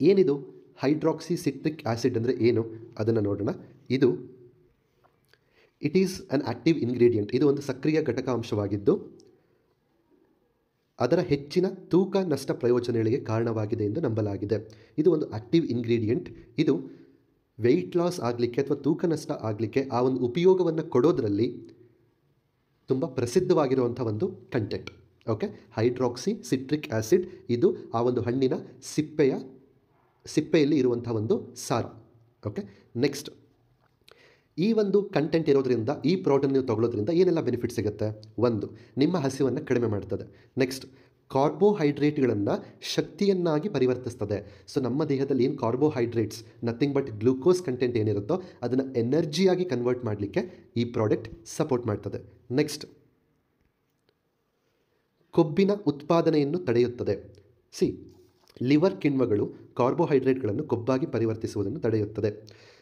ಏನಿದು ಹೈಡ್ರಾಕ್ಸಿ ಸಿಟ್ರಿಕ್ ಆ್ಯಸಿಡ್ ಅಂದರೆ ಏನು ಅದನ್ನು ನೋಡೋಣ. It is an active ingredient. ಇದು ಒಂದು ಸಕ್ರಿಯ ಘಟಕ ಅಂಶವಾಗಿದ್ದು ಅದರ ಹೆಚ್ಚಿನ ತೂಕ ನಷ್ಟ ಪ್ರಯೋಜನಗಳಿಗೆ ಕಾರಣವಾಗಿದೆ ಎಂದು ನಂಬಲಾಗಿದೆ. ಇದು ಒಂದು ಆ್ಯಕ್ಟಿವ್ ಇಂಗ್ರೀಡಿಯೆಂಟ್. ಇದು ವೆಯ್ಟ್ ಲಾಸ್ ಆಗಲಿಕ್ಕೆ ಅಥವಾ ತೂಕ ನಷ್ಟ ಆಗಲಿಕ್ಕೆ ಆ ಒಂದು ಉಪಯೋಗವನ್ನು ಕೊಡೋದರಲ್ಲಿ ತುಂಬ ಪ್ರಸಿದ್ಧವಾಗಿರುವಂಥ ಒಂದು content. Okay, hydroxy citric acid ಇದು ಆ ಒಂದು ಹಣ್ಣಿನ ಸಿಪ್ಪೆಯಲ್ಲಿ ಇರುವಂಥ ಒಂದು ಸಾರ. ಓಕೆ. ನೆಕ್ಸ್ಟ್, ಈ ಒಂದು ಕಂಟೆಂಟ್ ಇರೋದ್ರಿಂದ, ಈ ಪ್ರಾಡಕ್ಟ್ ನೀವು ತೊಗೊಳ್ಳೋದ್ರಿಂದ ಏನೆಲ್ಲ ಬೆನಿಫಿಟ್ ಸಿಗುತ್ತೆ? ಒಂದು, ನಿಮ್ಮ ಹಸಿವನ್ನು ಕಡಿಮೆ ಮಾಡ್ತದೆ. ನೆಕ್ಸ್ಟ್, ಕಾರ್ಬೋಹೈಡ್ರೇಟ್ಗಳನ್ನು ಶಕ್ತಿಯನ್ನಾಗಿ ಪರಿವರ್ತಿಸ್ತದೆ. ಸೊ ನಮ್ಮ ದೇಹದಲ್ಲಿ ಏನು carbohydrates, nothing but glucose content ಏನಿರುತ್ತೋ ಅದನ್ನು ಎನರ್ಜಿಯಾಗಿ ಕನ್ವರ್ಟ್ ಮಾಡಲಿಕ್ಕೆ ಈ ಪ್ರಾಡಕ್ಟ್ ಸಪೋರ್ಟ್ ಮಾಡ್ತದೆ. ನೆಕ್ಸ್ಟ್, ಕೊಬ್ಬಿನ ಉತ್ಪಾದನೆಯನ್ನು ತಡೆಯುತ್ತದೆ. ಲಿವರ್ ಕಿಣ್ವಗಳು ಕಾರ್ಬೋಹೈಡ್ರೇಟ್ಗಳನ್ನು ಕೊಬ್ಬಾಗಿ ಪರಿವರ್ತಿಸುವುದನ್ನು ತಡೆಯುತ್ತದೆ.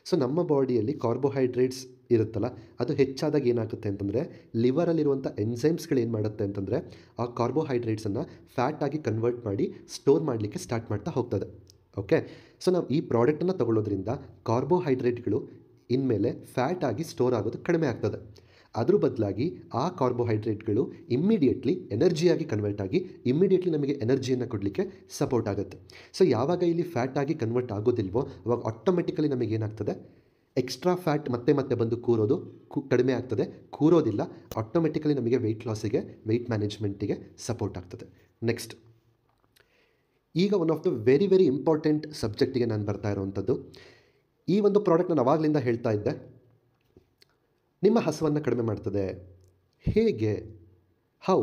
ಸೊ ನಮ್ಮ ಬಾಡಿಯಲ್ಲಿ ಕಾರ್ಬೋಹೈಡ್ರೇಟ್ಸ್ ಇರುತ್ತಲ್ಲ, ಅದು ಹೆಚ್ಚಾದಾಗ ಏನಾಗುತ್ತೆ ಅಂತಂದರೆ ಲಿವರಲ್ಲಿರುವಂಥ ಎನ್ಸೈಮ್ಸ್ಗಳು ಏನು ಮಾಡುತ್ತೆ ಅಂತಂದರೆ ಆ ಕಾರ್ಬೋಹೈಡ್ರೇಟ್ಸನ್ನು ಫ್ಯಾಟ್ ಆಗಿ ಕನ್ವರ್ಟ್ ಮಾಡಿ ಸ್ಟೋರ್ ಮಾಡಲಿಕ್ಕೆ ಸ್ಟಾರ್ಟ್ ಮಾಡ್ತಾ ಹೋಗ್ತದೆ. ಓಕೆ. ಸೊ ನಾವು ಈ ಪ್ರಾಡಕ್ಟನ್ನು ತಗೊಳ್ಳೋದ್ರಿಂದ ಕಾರ್ಬೋಹೈಡ್ರೇಟ್ಗಳು ಇನ್ಮೇಲೆ ಫ್ಯಾಟ್ ಆಗಿ ಸ್ಟೋರ್ ಆಗೋದು ಕಡಿಮೆ ಆಗ್ತದೆ. ಅದ್ರ ಬದಲಾಗಿ ಆ ಕಾರ್ಬೋಹೈಡ್ರೇಟ್ಗಳು ಇಮ್ಮಿಡಿಯೇಟ್ಲಿ ಎನರ್ಜಿಯಾಗಿ ಕನ್ವರ್ಟ್ ಆಗಿ ಇಮ್ಮಿಡಿಯೇಟ್ಲಿ ನಮಗೆ ಎನರ್ಜಿಯನ್ನು ಕೊಡಲಿಕ್ಕೆ ಸಪೋರ್ಟ್ ಆಗುತ್ತೆ. ಸೊ ಯಾವಾಗ ಇಲ್ಲಿ ಫ್ಯಾಟ್ ಆಗಿ ಕನ್ವರ್ಟ್ ಆಗೋದಿಲ್ವೋ ಅವಾಗ ಆಟೋಮೆಟಿಕಲಿ ನಮಗೇನಾಗ್ತದೆ, ಎಕ್ಸ್ಟ್ರಾ ಫ್ಯಾಟ್ ಮತ್ತೆ ಮತ್ತೆ ಬಂದು ಕೂರೋದು ಕಡಿಮೆ ಆಗ್ತದೆ. ಕೂರೋದಿಲ್ಲ, ಆಟೋಮೆಟಿಕಲಿ ನಮಗೆ ವೆಯ್ಟ್ ಲಾಸಿಗೆ, ವೆಯ್ಟ್ ಮ್ಯಾನೇಜ್ಮೆಂಟಿಗೆ ಸಪೋರ್ಟ್ ಆಗ್ತದೆ. ನೆಕ್ಸ್ಟ್, ಈಗ one of the very very important ಸಬ್ಜೆಕ್ಟಿಗೆ ನಾನು ಬರ್ತಾ ಇರೋವಂಥದ್ದು. ಈ ಒಂದು ಪ್ರಾಡಕ್ಟ್ ನಾನು ಆವಾಗಲಿಂದ ಹೇಳ್ತಾ ಇದ್ದೆ, ನಿಮ್ಮ ಹಸುವನ್ನು ಕಡಿಮೆ ಮಾಡ್ತದೆ. ಹೇಗೆ? ಹೌ?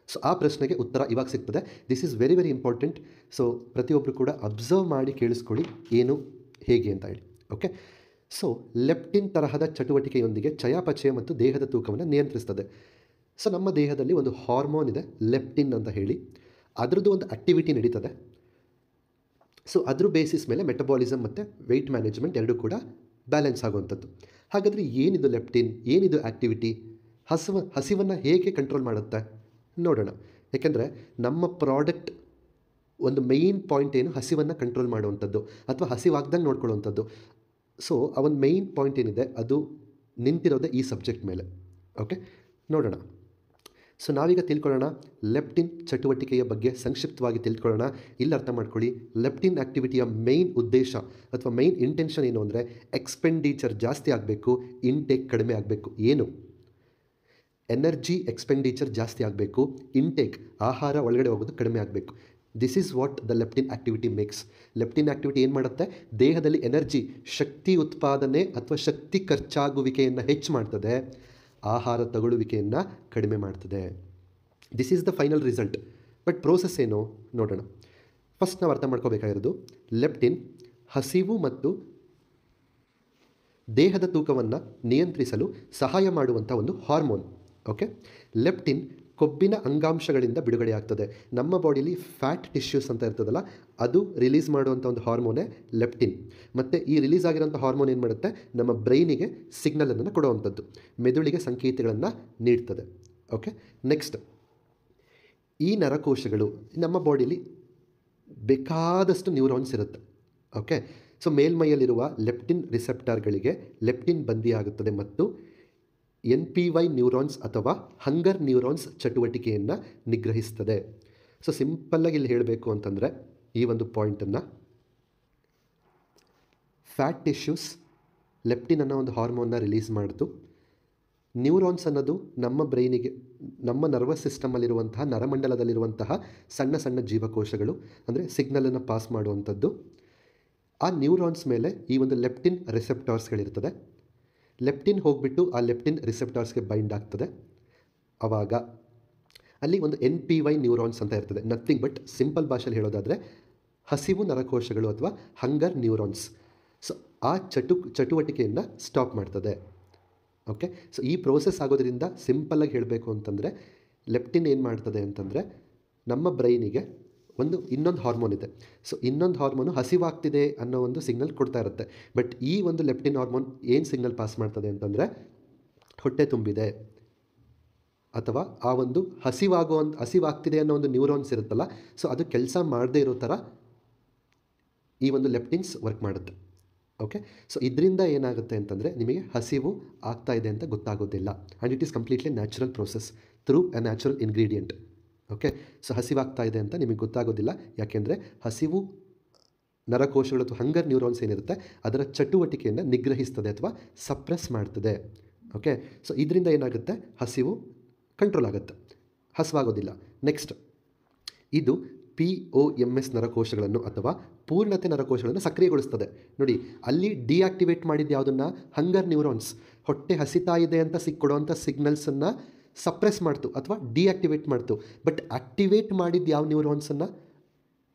ಸೊ ಆ ಪ್ರಶ್ನೆಗೆ ಉತ್ತರ ಇವಾಗ ಸಿಗ್ತದೆ. This is very very important. So ಪ್ರತಿಯೊಬ್ಬರು ಕೂಡ ಅಬ್ಸರ್ವ್ ಮಾಡಿ ಕೇಳಿಸ್ಕೊಳ್ಳಿ ಏನು ಹೇಗೆ ಅಂತ ಹೇಳಿ. ಓಕೆ. ಸೊ ಲೆಪ್ಟಿನ್ ತರಹದ ಚಟುವಟಿಕೆಯೊಂದಿಗೆ ಚಯಾಪಚಯ ಮತ್ತು ದೇಹದ ತೂಕವನ್ನು ನಿಯಂತ್ರಿಸ್ತದೆ. ಸೊ ನಮ್ಮ ದೇಹದಲ್ಲಿ ಒಂದು ಹಾರ್ಮೋನ್ ಇದೆ ಲೆಪ್ಟಿನ್ ಅಂತ ಹೇಳಿ, ಅದರದ್ದು ಒಂದು ಆ್ಯಕ್ಟಿವಿಟಿ ನಡೀತದೆ. ಸೊ ಅದ್ರ ಬೇಸಿಸ್ ಮೇಲೆ ಮೆಟಬಾಲಿಸಮ್ ಮತ್ತು ವೆಯ್ಟ್ ಮ್ಯಾನೇಜ್ಮೆಂಟ್ ಎರಡೂ ಕೂಡ ಬ್ಯಾಲೆನ್ಸ್ ಆಗುವಂಥದ್ದು. ಹಾಗಾದರೆ ಏನಿದು ಲೆಪ್ಟಿನ್, ಏನಿದು ಆ್ಯಕ್ಟಿವಿಟಿ, ಹಸಿವನ್ನು ಹೇಗೆ ಕಂಟ್ರೋಲ್ ಮಾಡುತ್ತೆ ನೋಡೋಣ. ಯಾಕೆಂದರೆ ನಮ್ಮ ಪ್ರಾಡಕ್ಟ್ ಒಂದು ಮೇಯ್ನ್ ಪಾಯಿಂಟ್ ಏನು, ಹಸಿವನ್ನು ಕಂಟ್ರೋಲ್ ಮಾಡುವಂಥದ್ದು ಅಥವಾ ಹಸಿವಾಗ್ದಂಗೆ ನೋಡ್ಕೊಳ್ಳುವಂಥದ್ದು. ಸೊ ಆ ಒಂದು ಮೇಯ್ನ್ ಪಾಯಿಂಟ್ ಏನಿದೆ ಅದು ನಿಂತಿರೋದೇ ಈ ಸಬ್ಜೆಕ್ಟ್ ಮೇಲೆ. ಓಕೆ, ನೋಡೋಣ. ಸೊ ನಾವೀಗ ತಿಳ್ಕೊಳ್ಳೋಣ ಲೆಪ್ಟಿನ್ ಚಟುವಟಿಕೆಯ ಬಗ್ಗೆ ಸಂಕ್ಷಿಪ್ತವಾಗಿ ತಿಳ್ಕೊಳ್ಳೋಣ. ಇಲ್ಲಿ ಅರ್ಥ ಮಾಡ್ಕೊಳ್ಳಿ, ಲೆಪ್ಟಿನ್ ಆ್ಯಕ್ಟಿವಿಟಿಯ ಮೇಯ್ನ್ ಉದ್ದೇಶ ಅಥವಾ ಮೇಯ್ನ್ ಇಂಟೆನ್ಷನ್ ಏನು ಅಂದರೆ ಎಕ್ಸ್ಪೆಂಡಿಚರ್ ಜಾಸ್ತಿ ಆಗಬೇಕು, ಇಂಟೇಕ್ ಕಡಿಮೆ ಆಗಬೇಕು. ಏನು? ಎನರ್ಜಿ ಎಕ್ಸ್ಪೆಂಡಿಚರ್ ಜಾಸ್ತಿ ಆಗಬೇಕು, ಇಂಟೇಕ್ ಆಹಾರ ಒಳಗಡೆ ಹೋಗೋದು ಕಡಿಮೆ ಆಗಬೇಕು. This is what the leptin activity makes. Leptin activity ಏನು ಮಾಡುತ್ತೆ? ದೇಹದಲ್ಲಿ ಎನರ್ಜಿ, ಶಕ್ತಿ ಉತ್ಪಾದನೆ ಅಥವಾ ಶಕ್ತಿ ಖರ್ಚಾಗುವಿಕೆಯನ್ನು ಹೆಚ್ಚು ಮಾಡ್ತದೆ, ಆಹಾರ ತಗೊಳ್ಳುವಿಕೆಯನ್ನು ಕಡಿಮೆ ಮಾಡ್ತದೆ. This is the final result. But process ಏನು ನೋಡೋಣ. ಫಸ್ಟ್ ನಾವು ಅರ್ಥ ಮಾಡ್ಕೋಬೇಕಾಗಿರೋದು, ಲೆಪ್ಟಿನ್ ಹಸಿವು ಮತ್ತು ದೇಹದ ತೂಕವನ್ನು ನಿಯಂತ್ರಿಸಲು ಸಹಾಯ ಮಾಡುವಂಥ ಒಂದು ಹಾರ್ಮೋನ್. ಓಕೆ. ಲೆಪ್ಟಿನ್ ಕೊಬ್ಬಿನ ಅಂಗಾಂಶಗಳಿಂದ ಬಿಡುಗಡೆಯಾಗ್ತದೆ. ನಮ್ಮ ಬಾಡಿಲಿ ಫ್ಯಾಟ್ ಟಿಶ್ಯೂಸ್ ಅಂತ ಇರ್ತದಲ್ಲ, ಅದು ರಿಲೀಸ್ ಮಾಡುವಂಥ ಒಂದು ಹಾರ್ಮೋನೇ ಲೆಪ್ಟಿನ್. ಮತ್ತು ಈ ರಿಲೀಸ್ ಆಗಿರೋಂಥ ಹಾರ್ಮೋನ್ ಏನು ಮಾಡುತ್ತೆ, ನಮ್ಮ ಬ್ರೈನಿಗೆ ಸಿಗ್ನಲನ್ನು ಕೊಡುವಂಥದ್ದು, ಮೆದುಳಿಗೆ ಸಂಕೇತಗಳನ್ನು ನೀಡ್ತದೆ. ಓಕೆ. ನೆಕ್ಸ್ಟ್, ಈ ನರಕೋಶಗಳು ನಮ್ಮ ಬಾಡಿಲಿ ಬೇಕಾದಷ್ಟು ನ್ಯೂರಾನ್ಸ್ ಇರುತ್ತೆ. ಓಕೆ. ಸೊ ಮೇಲ್ಮೈಯಲ್ಲಿರುವ ಲೆಪ್ಟಿನ್ ರಿಸೆಪ್ಟಾರ್ಗಳಿಗೆ ಲೆಪ್ಟಿನ್ ಬಂದಿಯಾಗುತ್ತದೆ ಮತ್ತು NPY ನ್ಯೂರಾನ್ಸ್ ಅಥವಾ ಹಂಗರ್ ನ್ಯೂರಾನ್ಸ್ ಚಟುವಟಿಕೆಯನ್ನು ನಿಗ್ರಹಿಸ್ತದೆ. ಸೊ ಸಿಂಪಲ್ಲಾಗಿ ಇಲ್ಲಿ ಹೇಳಬೇಕು ಅಂತಂದರೆ ಈ ಒಂದು ಪಾಯಿಂಟನ್ನು, ಫ್ಯಾಟ್ ಟಿಶ್ಯೂಸ್ ಲೆಪ್ಟಿನ್ ಅನ್ನೋ ಒಂದು ಹಾರ್ಮೋನ್ನ ರಿಲೀಸ್ ಮಾಡಿತು. ನ್ಯೂರಾನ್ಸ್ ಅನ್ನೋದು ನಮ್ಮ ಬ್ರೈನಿಗೆ, ನಮ್ಮ ನರ್ವಸ್ ಸಿಸ್ಟಮಲ್ಲಿರುವಂತಹ ನರಮಂಡಲದಲ್ಲಿರುವಂತಹ ಸಣ್ಣ ಸಣ್ಣ ಜೀವಕೋಶಗಳು, ಅಂದರೆ ಸಿಗ್ನಲನ್ನು ಪಾಸ್ ಮಾಡುವಂಥದ್ದು. ಆ ನ್ಯೂರಾನ್ಸ್ ಮೇಲೆ ಈ ಒಂದು ಲೆಪ್ಟಿನ್ ರಿಸೆಪ್ಟಾರ್ಸ್ಗಳಿರ್ತದೆ. ಲೆಪ್ಟಿನ್ ಹೋಗಿಬಿಟ್ಟು ಆ ಲೆಪ್ಟಿನ್ ರಿಸೆಪ್ಟಾರ್ಸ್ಗೆ ಬೈಂಡ್ ಆಗ್ತದೆ. ಆವಾಗ ಅಲ್ಲಿ ಒಂದು NPY ನ್ಯೂರಾನ್ಸ್ ಅಂತ ಇರ್ತದೆ. ನಥಿಂಗ್ ಬಟ್ ಸಿಂಪಲ್ ಭಾಷೆಯಲ್ಲಿ ಹೇಳೋದಾದರೆ ಹಸಿವು ನರಕೋಶಗಳು ಅಥವಾ ಹಂಗರ್ ನ್ಯೂರಾನ್ಸ್. ಸೊ ಆ ಚಟುವಟಿಕೆಯನ್ನು ಸ್ಟಾಪ್ ಮಾಡ್ತದೆ. ಓಕೆ. ಸೊ ಈ ಪ್ರೋಸೆಸ್ ಆಗೋದ್ರಿಂದ ಸಿಂಪಲ್ಲಾಗಿ ಹೇಳಬೇಕು ಅಂತಂದರೆ ಲೆಪ್ಟಿನ್ ಏನು ಮಾಡ್ತದೆ ಅಂತಂದರೆ ನಮ್ಮ ಬ್ರೈನಿಗೆ ಇನ್ನೊಂದು ಹಾರ್ಮೋನ್ ಇದೆ. ಸೊ ಇನ್ನೊಂದು ಹಾರ್ಮೋನು ಹಸಿವಾಗ್ತಿದೆ ಅನ್ನೋ ಒಂದು ಸಿಗ್ನಲ್ ಕೊಡ್ತಾ ಇರುತ್ತೆ. ಬಟ್ ಈ ಒಂದು ಲೆಪ್ಟಿನ್ ಹಾರ್ಮೋನ್ ಏನು ಸಿಗ್ನಲ್ ಪಾಸ್ ಮಾಡ್ತದೆ ಅಂತಂದರೆ ಹೊಟ್ಟೆ ತುಂಬಿದೆ ಅಥವಾ ಆ ಒಂದು ಹಸಿವಾಗ್ತಿದೆ ಅನ್ನೋ ಒಂದು ನ್ಯೂರಾನ್ಸ್ ಇರುತ್ತಲ್ಲ, ಸೊ ಅದು ಕೆಲಸ ಮಾಡದೇ ಇರೋ ಥರ ಈ ಒಂದು ಲೆಪ್ಟಿನ್ಸ್ ವರ್ಕ್ ಮಾಡುತ್ತೆ. ಓಕೆ. ಸೊ ಇದರಿಂದ ಏನಾಗುತ್ತೆ ಅಂತಂದರೆ ನಿಮಗೆ ಹಸಿವು ಆಗ್ತಾ ಇದೆ ಅಂತ ಗೊತ್ತಾಗೋದಿಲ್ಲ. And it is completely natural process through a natural ingredient. Okay. So ಹಸಿವಾಗ್ತಾ ಇದೆ ಅಂತ ನಿಮಗೆ ಗೊತ್ತಾಗೋದಿಲ್ಲ, ಯಾಕೆಂದರೆ ಹಸಿವು ನರಕೋಶಗಳು ಅಥವಾ ಹಂಗರ್ ನ್ಯೂರಾನ್ಸ್ ಏನಿರುತ್ತೆ ಅದರ ಚಟುವಟಿಕೆಯನ್ನು ನಿಗ್ರಹಿಸ್ತದೆ ಅಥವಾ ಸಪ್ರೆಸ್ ಮಾಡ್ತದೆ. ಓಕೆ. ಸೊ ಇದರಿಂದ ಏನಾಗುತ್ತೆ, ಹಸಿವು ಕಂಟ್ರೋಲ್ ಆಗುತ್ತೆ, ಹಸಿವಾಗೋದಿಲ್ಲ. ನೆಕ್ಸ್ಟ್, ಇದು POMS ನರಕೋಶಗಳನ್ನು ಅಥವಾ ಪೂರ್ಣತೆ ನರಕೋಶಗಳನ್ನು ಸಕ್ರಿಯಗೊಳಿಸ್ತದೆ. ನೋಡಿ, ಅಲ್ಲಿ ಡಿಆಕ್ಟಿವೇಟ್ ಮಾಡಿದ್ದು ಯಾವುದನ್ನು? ಹಂಗರ್ ನ್ಯೂರಾನ್ಸ್. ಹೊಟ್ಟೆ ಹಸಿತಾ ಇದೆ ಅಂತ ಕೊಡುವಂಥ ಸಿಗ್ನಲ್ಸನ್ನು ಸಪ್ರೆಸ್ ಮಾಡ್ತು ಅಥವಾ ಡಿಆಕ್ಟಿವೇಟ್ ಮಾಡ್ತು. ಬಟ್ ಆಕ್ಟಿವೇಟ್ ಮಾಡಿದ್ದು ಯಾವ ನ್ಯೂರಾನ್ಸನ್ನು?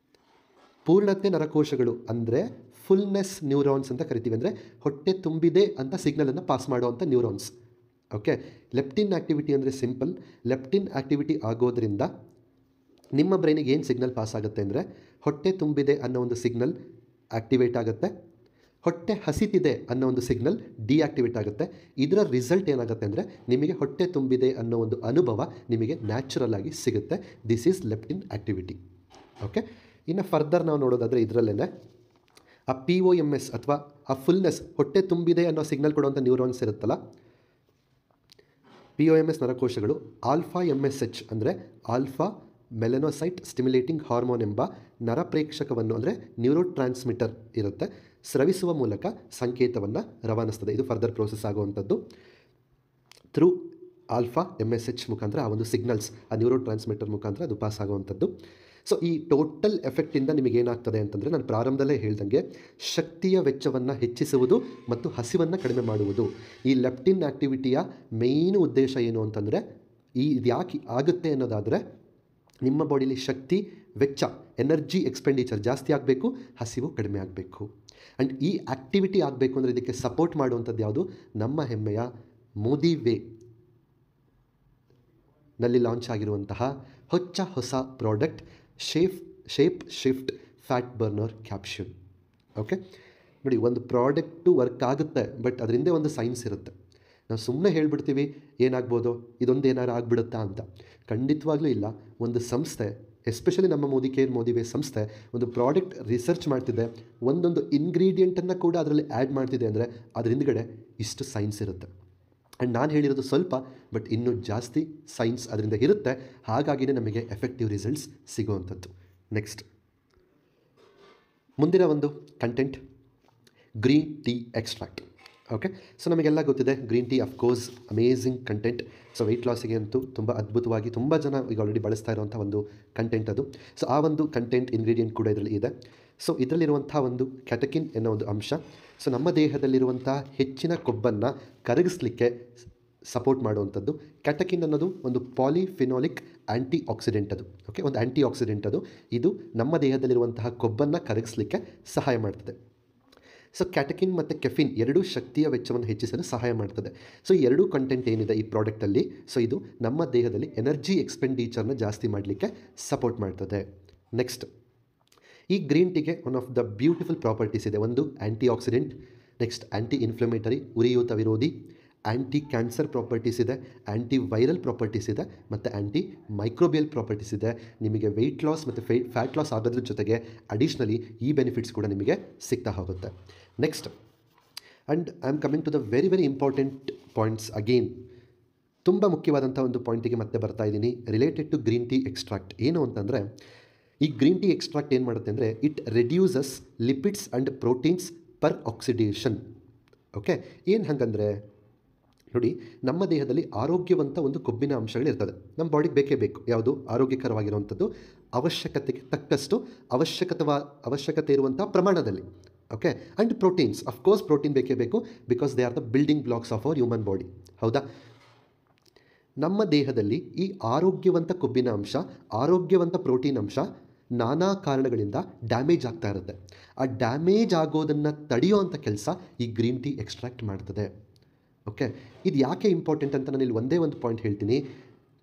ಪೂರ್ಣತೆ ನರಕೋಶಗಳು, ಅಂದರೆ ಫುಲ್ನೆಸ್ ನ್ಯೂರಾನ್ಸ್ ಅಂತ ಕರಿತೀವಿ. ಅಂದರೆ ಹೊಟ್ಟೆ ತುಂಬಿದೆ ಅಂತ ಸಿಗ್ನಲನ್ನು ಪಾಸ್ ಮಾಡುವಂಥ ನ್ಯೂರಾನ್ಸ್. ಓಕೆ, ಲೆಪ್ಟಿನ್ ಆ್ಯಕ್ಟಿವಿಟಿ ಅಂದರೆ ಸಿಂಪಲ್. ಲೆಪ್ಟಿನ್ ಆ್ಯಕ್ಟಿವಿಟಿ ಆಗೋದ್ರಿಂದ ನಿಮ್ಮ ಬ್ರೈನಿಗೆ ಏನು ಸಿಗ್ನಲ್ ಪಾಸ್ ಆಗುತ್ತೆ ಅಂದರೆ ಹೊಟ್ಟೆ ತುಂಬಿದೆ ಅನ್ನೋ ಒಂದು ಸಿಗ್ನಲ್ ಆ್ಯಕ್ಟಿವೇಟ್ ಆಗುತ್ತೆ, ಹೊಟ್ಟೆ ಹಸಿತಿದೆ ಅನ್ನೋ ಒಂದು ಸಿಗ್ನಲ್ ಡಿಆಕ್ಟಿವೇಟ್ ಆಗುತ್ತೆ. ಇದರ ರಿಸಲ್ಟ್ ಏನಾಗುತ್ತೆ ಅಂದರೆ ನಿಮಗೆ ಹೊಟ್ಟೆ ತುಂಬಿದೆ ಅನ್ನೋ ಒಂದು ಅನುಭವ ನಿಮಗೆ ನ್ಯಾಚುರಲ್ ಆಗಿ ಸಿಗುತ್ತೆ. This is leptin activity. Okay, ಇನ್ನು ಫರ್ದರ್ ನಾವು ನೋಡೋದಾದರೆ ಇದರಲ್ಲೇ ಆ POMS ಅಥವಾ ಆ ಫುಲ್ನೆಸ್, ಹೊಟ್ಟೆ ತುಂಬಿದೆ ಅನ್ನೋ ಸಿಗ್ನಲ್ ಕೊಡುವಂಥ ನ್ಯೂರಾನ್ಸ್ ಇರುತ್ತಲ್ಲ, POMS ನರಕೋಶಗಳು ಆಲ್ಫಾ MSH ಅಂದರೆ ಆಲ್ಫಾ ಮೆಲನೋಸೈಟ್ ಸ್ಟಿಮ್ಯುಲೇಟಿಂಗ್ ಹಾರ್ಮೋನ್ ಎಂಬ ನರಪ್ರೇಕ್ಷಕವನ್ನು, ಅಂದರೆ ನ್ಯೂರೋ ಟ್ರಾನ್ಸ್ಮಿಟರ್ ಇರುತ್ತೆ, ಸ್ರವಿಸುವ ಮೂಲಕ ಸಂಕೇತವನ್ನು ರವಾನಿಸ್ತದೆ. ಇದು ಫರ್ದರ್ ಪ್ರೋಸೆಸ್ ಆಗುವಂಥದ್ದು ಥ್ರೂ ಆಲ್ಫಾ MSH ಮುಖಾಂತರ. ಆ ಒಂದು ಸಿಗ್ನಲ್ಸ್ ಆ ನ್ಯೂರೋ ಟ್ರಾನ್ಸ್ಮಿಟರ್ ಮುಖಾಂತರ ಅದು ಪಾಸ್ ಆಗುವಂಥದ್ದು. ಸೊ ಈ ಟೋಟಲ್ ಎಫೆಕ್ಟಿಂದ ನಿಮಗೇನಾಗ್ತದೆ ಅಂತಂದರೆ, ನಾನು ಪ್ರಾರಂಭದಲ್ಲೇ ಹೇಳ್ದಂಗೆ ಶಕ್ತಿಯ ವೆಚ್ಚವನ್ನು ಹೆಚ್ಚಿಸುವುದು ಮತ್ತು ಹಸಿವನ್ನು ಕಡಿಮೆ ಮಾಡುವುದು. ಈ ಲೆಪ್ಟಿನ್ ಆ್ಯಕ್ಟಿವಿಟಿಯ ಮೇಯ್ನ್ ಉದ್ದೇಶ ಏನು ಅಂತಂದರೆ, ಇದು ಯಾಕೆ ಆಗುತ್ತೆ ಅನ್ನೋದಾದರೆ ನಿಮ್ಮ ಬಾಡಿಲಿ ಶಕ್ತಿ ವೆಚ್ಚ, ಎನರ್ಜಿ ಎಕ್ಸ್ಪೆಂಡಿಚರ್ ಜಾಸ್ತಿ ಆಗಬೇಕು, ಹಸಿವು ಕಡಿಮೆ ಆಗಬೇಕು. ಆ್ಯಂಡ್ ಈ ಆ್ಯಕ್ಟಿವಿಟಿ ಆಗಬೇಕು ಅಂದರೆ ಇದಕ್ಕೆ ಸಪೋರ್ಟ್ ಮಾಡುವಂಥದ್ದು ಯಾವುದು? ನಮ್ಮ ಹೆಮ್ಮೆಯ ಮೋದಿ ವೇ ನಲ್ಲಿ ಲಾಂಚ್ ಆಗಿರುವಂತಹ ಹೊಸ product shape shift fat burner capsule. Okay, ನೋಡಿ, ಒಂದು ಪ್ರಾಡಕ್ಟು ವರ್ಕ್ ಆಗುತ್ತೆ, ಬಟ್ ಅದರಿಂದ ಒಂದು ಸೈನ್ಸ್ ಇರುತ್ತೆ. ನಾವು ಸುಮ್ಮನೆ ಹೇಳ್ಬಿಡ್ತೀವಿ ಏನಾಗ್ಬೋದು, ಇದೊಂದು ಏನಾರು ಆಗಿಬಿಡುತ್ತಾ ಅಂತ. ಖಂಡಿತವಾಗ್ಲೂ ಇಲ್ಲ. ಒಂದು ಸಂಸ್ಥೆ, ಎಸ್ಪೆಷಲಿ ನಮ್ಮ ಮೋದಿ ವೇ ಸಂಸ್ಥೆ, ಒಂದು ಪ್ರಾಡಕ್ಟ್ ರಿಸರ್ಚ್ ಮಾಡ್ತಿದೆ, ಒಂದೊಂದು ಇಂಗ್ರೀಡಿಯೆಂಟನ್ನು ಕೂಡ ಅದರಲ್ಲಿ ಆ್ಯಡ್ ಮಾಡ್ತಿದೆ ಅಂದರೆ ಅದ್ರ ಹಿಂದ್ಗಡೆ ಇಷ್ಟು ಸೈನ್ಸ್ ಇರುತ್ತೆ. ಆ್ಯಂಡ್ ನಾನು ಹೇಳಿರೋದು ಸ್ವಲ್ಪ, ಬಟ್ ಇನ್ನೂ ಜಾಸ್ತಿ ಸೈನ್ಸ್ ಅದರಿಂದ ಇರುತ್ತೆ. ಹಾಗಾಗಿಯೇ ನಮಗೆ ಎಫೆಕ್ಟಿವ್ ರಿಸಲ್ಟ್ಸ್ ಸಿಗುವಂಥದ್ದು. ನೆಕ್ಸ್ಟ್, ಮುಂದಿನ ಒಂದು content green tea extract. Okay, so ನಮಗೆಲ್ಲ ಗೊತ್ತಿದೆ green tea of course amazing content. So weight ಲಾಸಿಗೆ ಅಂತೂ ತುಂಬ ಅದ್ಭುತವಾಗಿ ತುಂಬ ಜನ ಈಗ ಆಲ್ರೆಡಿ ಬಳಸ್ತಾ ಇರುವಂಥ ಒಂದು ಕಂಟೆಂಟ್ ಅದು. ಸೊ ಆ ಒಂದು ಕಂಟೆಂಟ್ ಇಂಗ್ರೀಡಿಯೆಂಟ್ ಕೂಡ ಇದರಲ್ಲಿ ಇದೆ. ಸೊ ಇದರಲ್ಲಿರುವಂಥ ಒಂದು ಕ್ಯಾಟಕಿನ್ ಅನ್ನೋ ಒಂದು ಅಂಶ, ಸೊ ನಮ್ಮ ದೇಹದಲ್ಲಿರುವಂಥ ಹೆಚ್ಚಿನ ಕೊಬ್ಬನ್ನು ಕರಗಿಸಲಿಕ್ಕೆ ಸಪೋರ್ಟ್ ಮಾಡುವಂಥದ್ದು. ಕ್ಯಾಟಕಿನ್ ಅನ್ನೋದು ಒಂದು ಪಾಲಿಫಿನಾಲಿಕ್ ಆ್ಯಂಟಿ ಆಕ್ಸಿಡೆಂಟ್ ಅದು. ಓಕೆ, ಒಂದು ಆ್ಯಂಟಿ ಆಕ್ಸಿಡೆಂಟ್ ಅದು. ಇದು ನಮ್ಮ ದೇಹದಲ್ಲಿರುವಂತಹ ಕೊಬ್ಬನ್ನು ಕರಗಿಸಲಿಕ್ಕೆ ಸಹಾಯ ಮಾಡ್ತದೆ. ಸೊ ಕ್ಯಾಟಕಿನ್ ಮತ್ತು ಕೆಫಿನ್ ಎರಡೂ ಶಕ್ತಿಯ ವೆಚ್ಚವನ್ನು ಹೆಚ್ಚಿಸಲು ಸಹಾಯ ಮಾಡ್ತದೆ. ಸೊ ಈ ಎರಡೂ ಕಂಟೆಂಟ್ ಏನಿದೆ ಈ ಪ್ರಾಡಕ್ಟಲ್ಲಿ, ಸೊ ಇದು ನಮ್ಮ ದೇಹದಲ್ಲಿ ಎನರ್ಜಿ ಎಕ್ಸ್ಪೆಂಡಿಚರ್ನ ಜಾಸ್ತಿ ಮಾಡಲಿಕ್ಕೆ ಸಪೋರ್ಟ್ ಮಾಡ್ತದೆ. ನೆಕ್ಸ್ಟ್, ಈ ಗ್ರೀನ್ ಟೀಗೆ one of the beautiful properties ಇದೆ. ಒಂದು anti oxidant, next anti inflammatory, ಉರಿಯೂತ ವಿರೋಧಿ, ಆ್ಯಂಟಿ ಕ್ಯಾನ್ಸರ್ ಪ್ರಾಪರ್ಟೀಸ್ ಇದೆ, ಆ್ಯಂಟಿ ವೈರಲ್ ಪ್ರಾಪರ್ಟೀಸ್ ಇದೆ, ಮತ್ತು ಆ್ಯಂಟಿ ಮೈಕ್ರೋಬಿಯಲ್ ಪ್ರಾಪರ್ಟೀಸ್ ಇದೆ. ನಿಮಗೆ ವೆಯ್ಟ್ ಲಾಸ್ ಮತ್ತು ಫ್ಯಾಟ್ ಲಾಸ್ ಆಗೋದ್ರ ಜೊತೆಗೆ ಅಡಿಷ್ನಲಿ ಈ ಬೆನಿಫಿಟ್ಸ್ ಕೂಡ ನಿಮಗೆ ಸಿಗ್ತಾ ಹೋಗುತ್ತೆ. Next, and I am coming to the very important points again. ತುಂಬ ಮುಖ್ಯವಾದಂಥ ಒಂದು ಪಾಯಿಂಟಿಗೆ ಮತ್ತೆ ಬರ್ತಾ ಇದ್ದೀನಿ, related to green tea extract. ಏನು ಅಂತಂದರೆ, ಈ ಗ್ರೀನ್ ಟೀ ಎಕ್ಸ್ಟ್ರಾಕ್ಟ್ ಏನು ಮಾಡುತ್ತೆ ಅಂದರೆ, it reduces lipids and proteins peroxidation. Okay, ಏನು ಹಾಗಂದರೆ ನೋಡಿ, ನಮ್ಮ ದೇಹದಲ್ಲಿ ಆರೋಗ್ಯವಂತ ಒಂದು ಕೊಬ್ಬಿನ ಅಂಶಗಳಿರ್ತದೆ. ನಮ್ಮ ಬಾಡಿಗೆ ಬೇಕೇ ಬೇಕು. ಯಾವುದು? ಆರೋಗ್ಯಕರವಾಗಿರುವಂಥದ್ದು, ಅವಶ್ಯಕತೆಗೆ ತಕ್ಕಷ್ಟು ಅವಶ್ಯಕತೆ ಇರುವಂಥ ಪ್ರಮಾಣದಲ್ಲಿ. Okay, and proteins, of course protein ಬೇಕೇ ಬೇಕು, because they are the building blocks of our human body. ಹೌದಾ? ನಮ್ಮ ದೇಹದಲ್ಲಿ ಈ ಆರೋಗ್ಯವಂತ ಕೊಬ್ಬಿನ ಅಂಶ, ಆರೋಗ್ಯವಂತ ಪ್ರೋಟೀನ್ ಅಂಶ ನಾನಾ ಕಾರಣಗಳಿಂದ ಡ್ಯಾಮೇಜ್ ಆಗ್ತಾ ಇರುತ್ತೆ. ಆ ಡ್ಯಾಮೇಜ್ ಆಗೋದನ್ನು ತಡೆಯುವಂಥ ಕೆಲಸ ಈ ಗ್ರೀನ್ ಟೀ ಎಕ್ಸ್ಟ್ರಾಕ್ಟ್ ಮಾಡ್ತದೆ. ಓಕೆ, ಇದು ಯಾಕೆ ಇಂಪಾರ್ಟೆಂಟ್ ಅಂತ ನಾನು ಇಲ್ಲಿ ಒಂದೇ ಒಂದು ಪಾಯಿಂಟ್ ಹೇಳ್ತೀನಿ.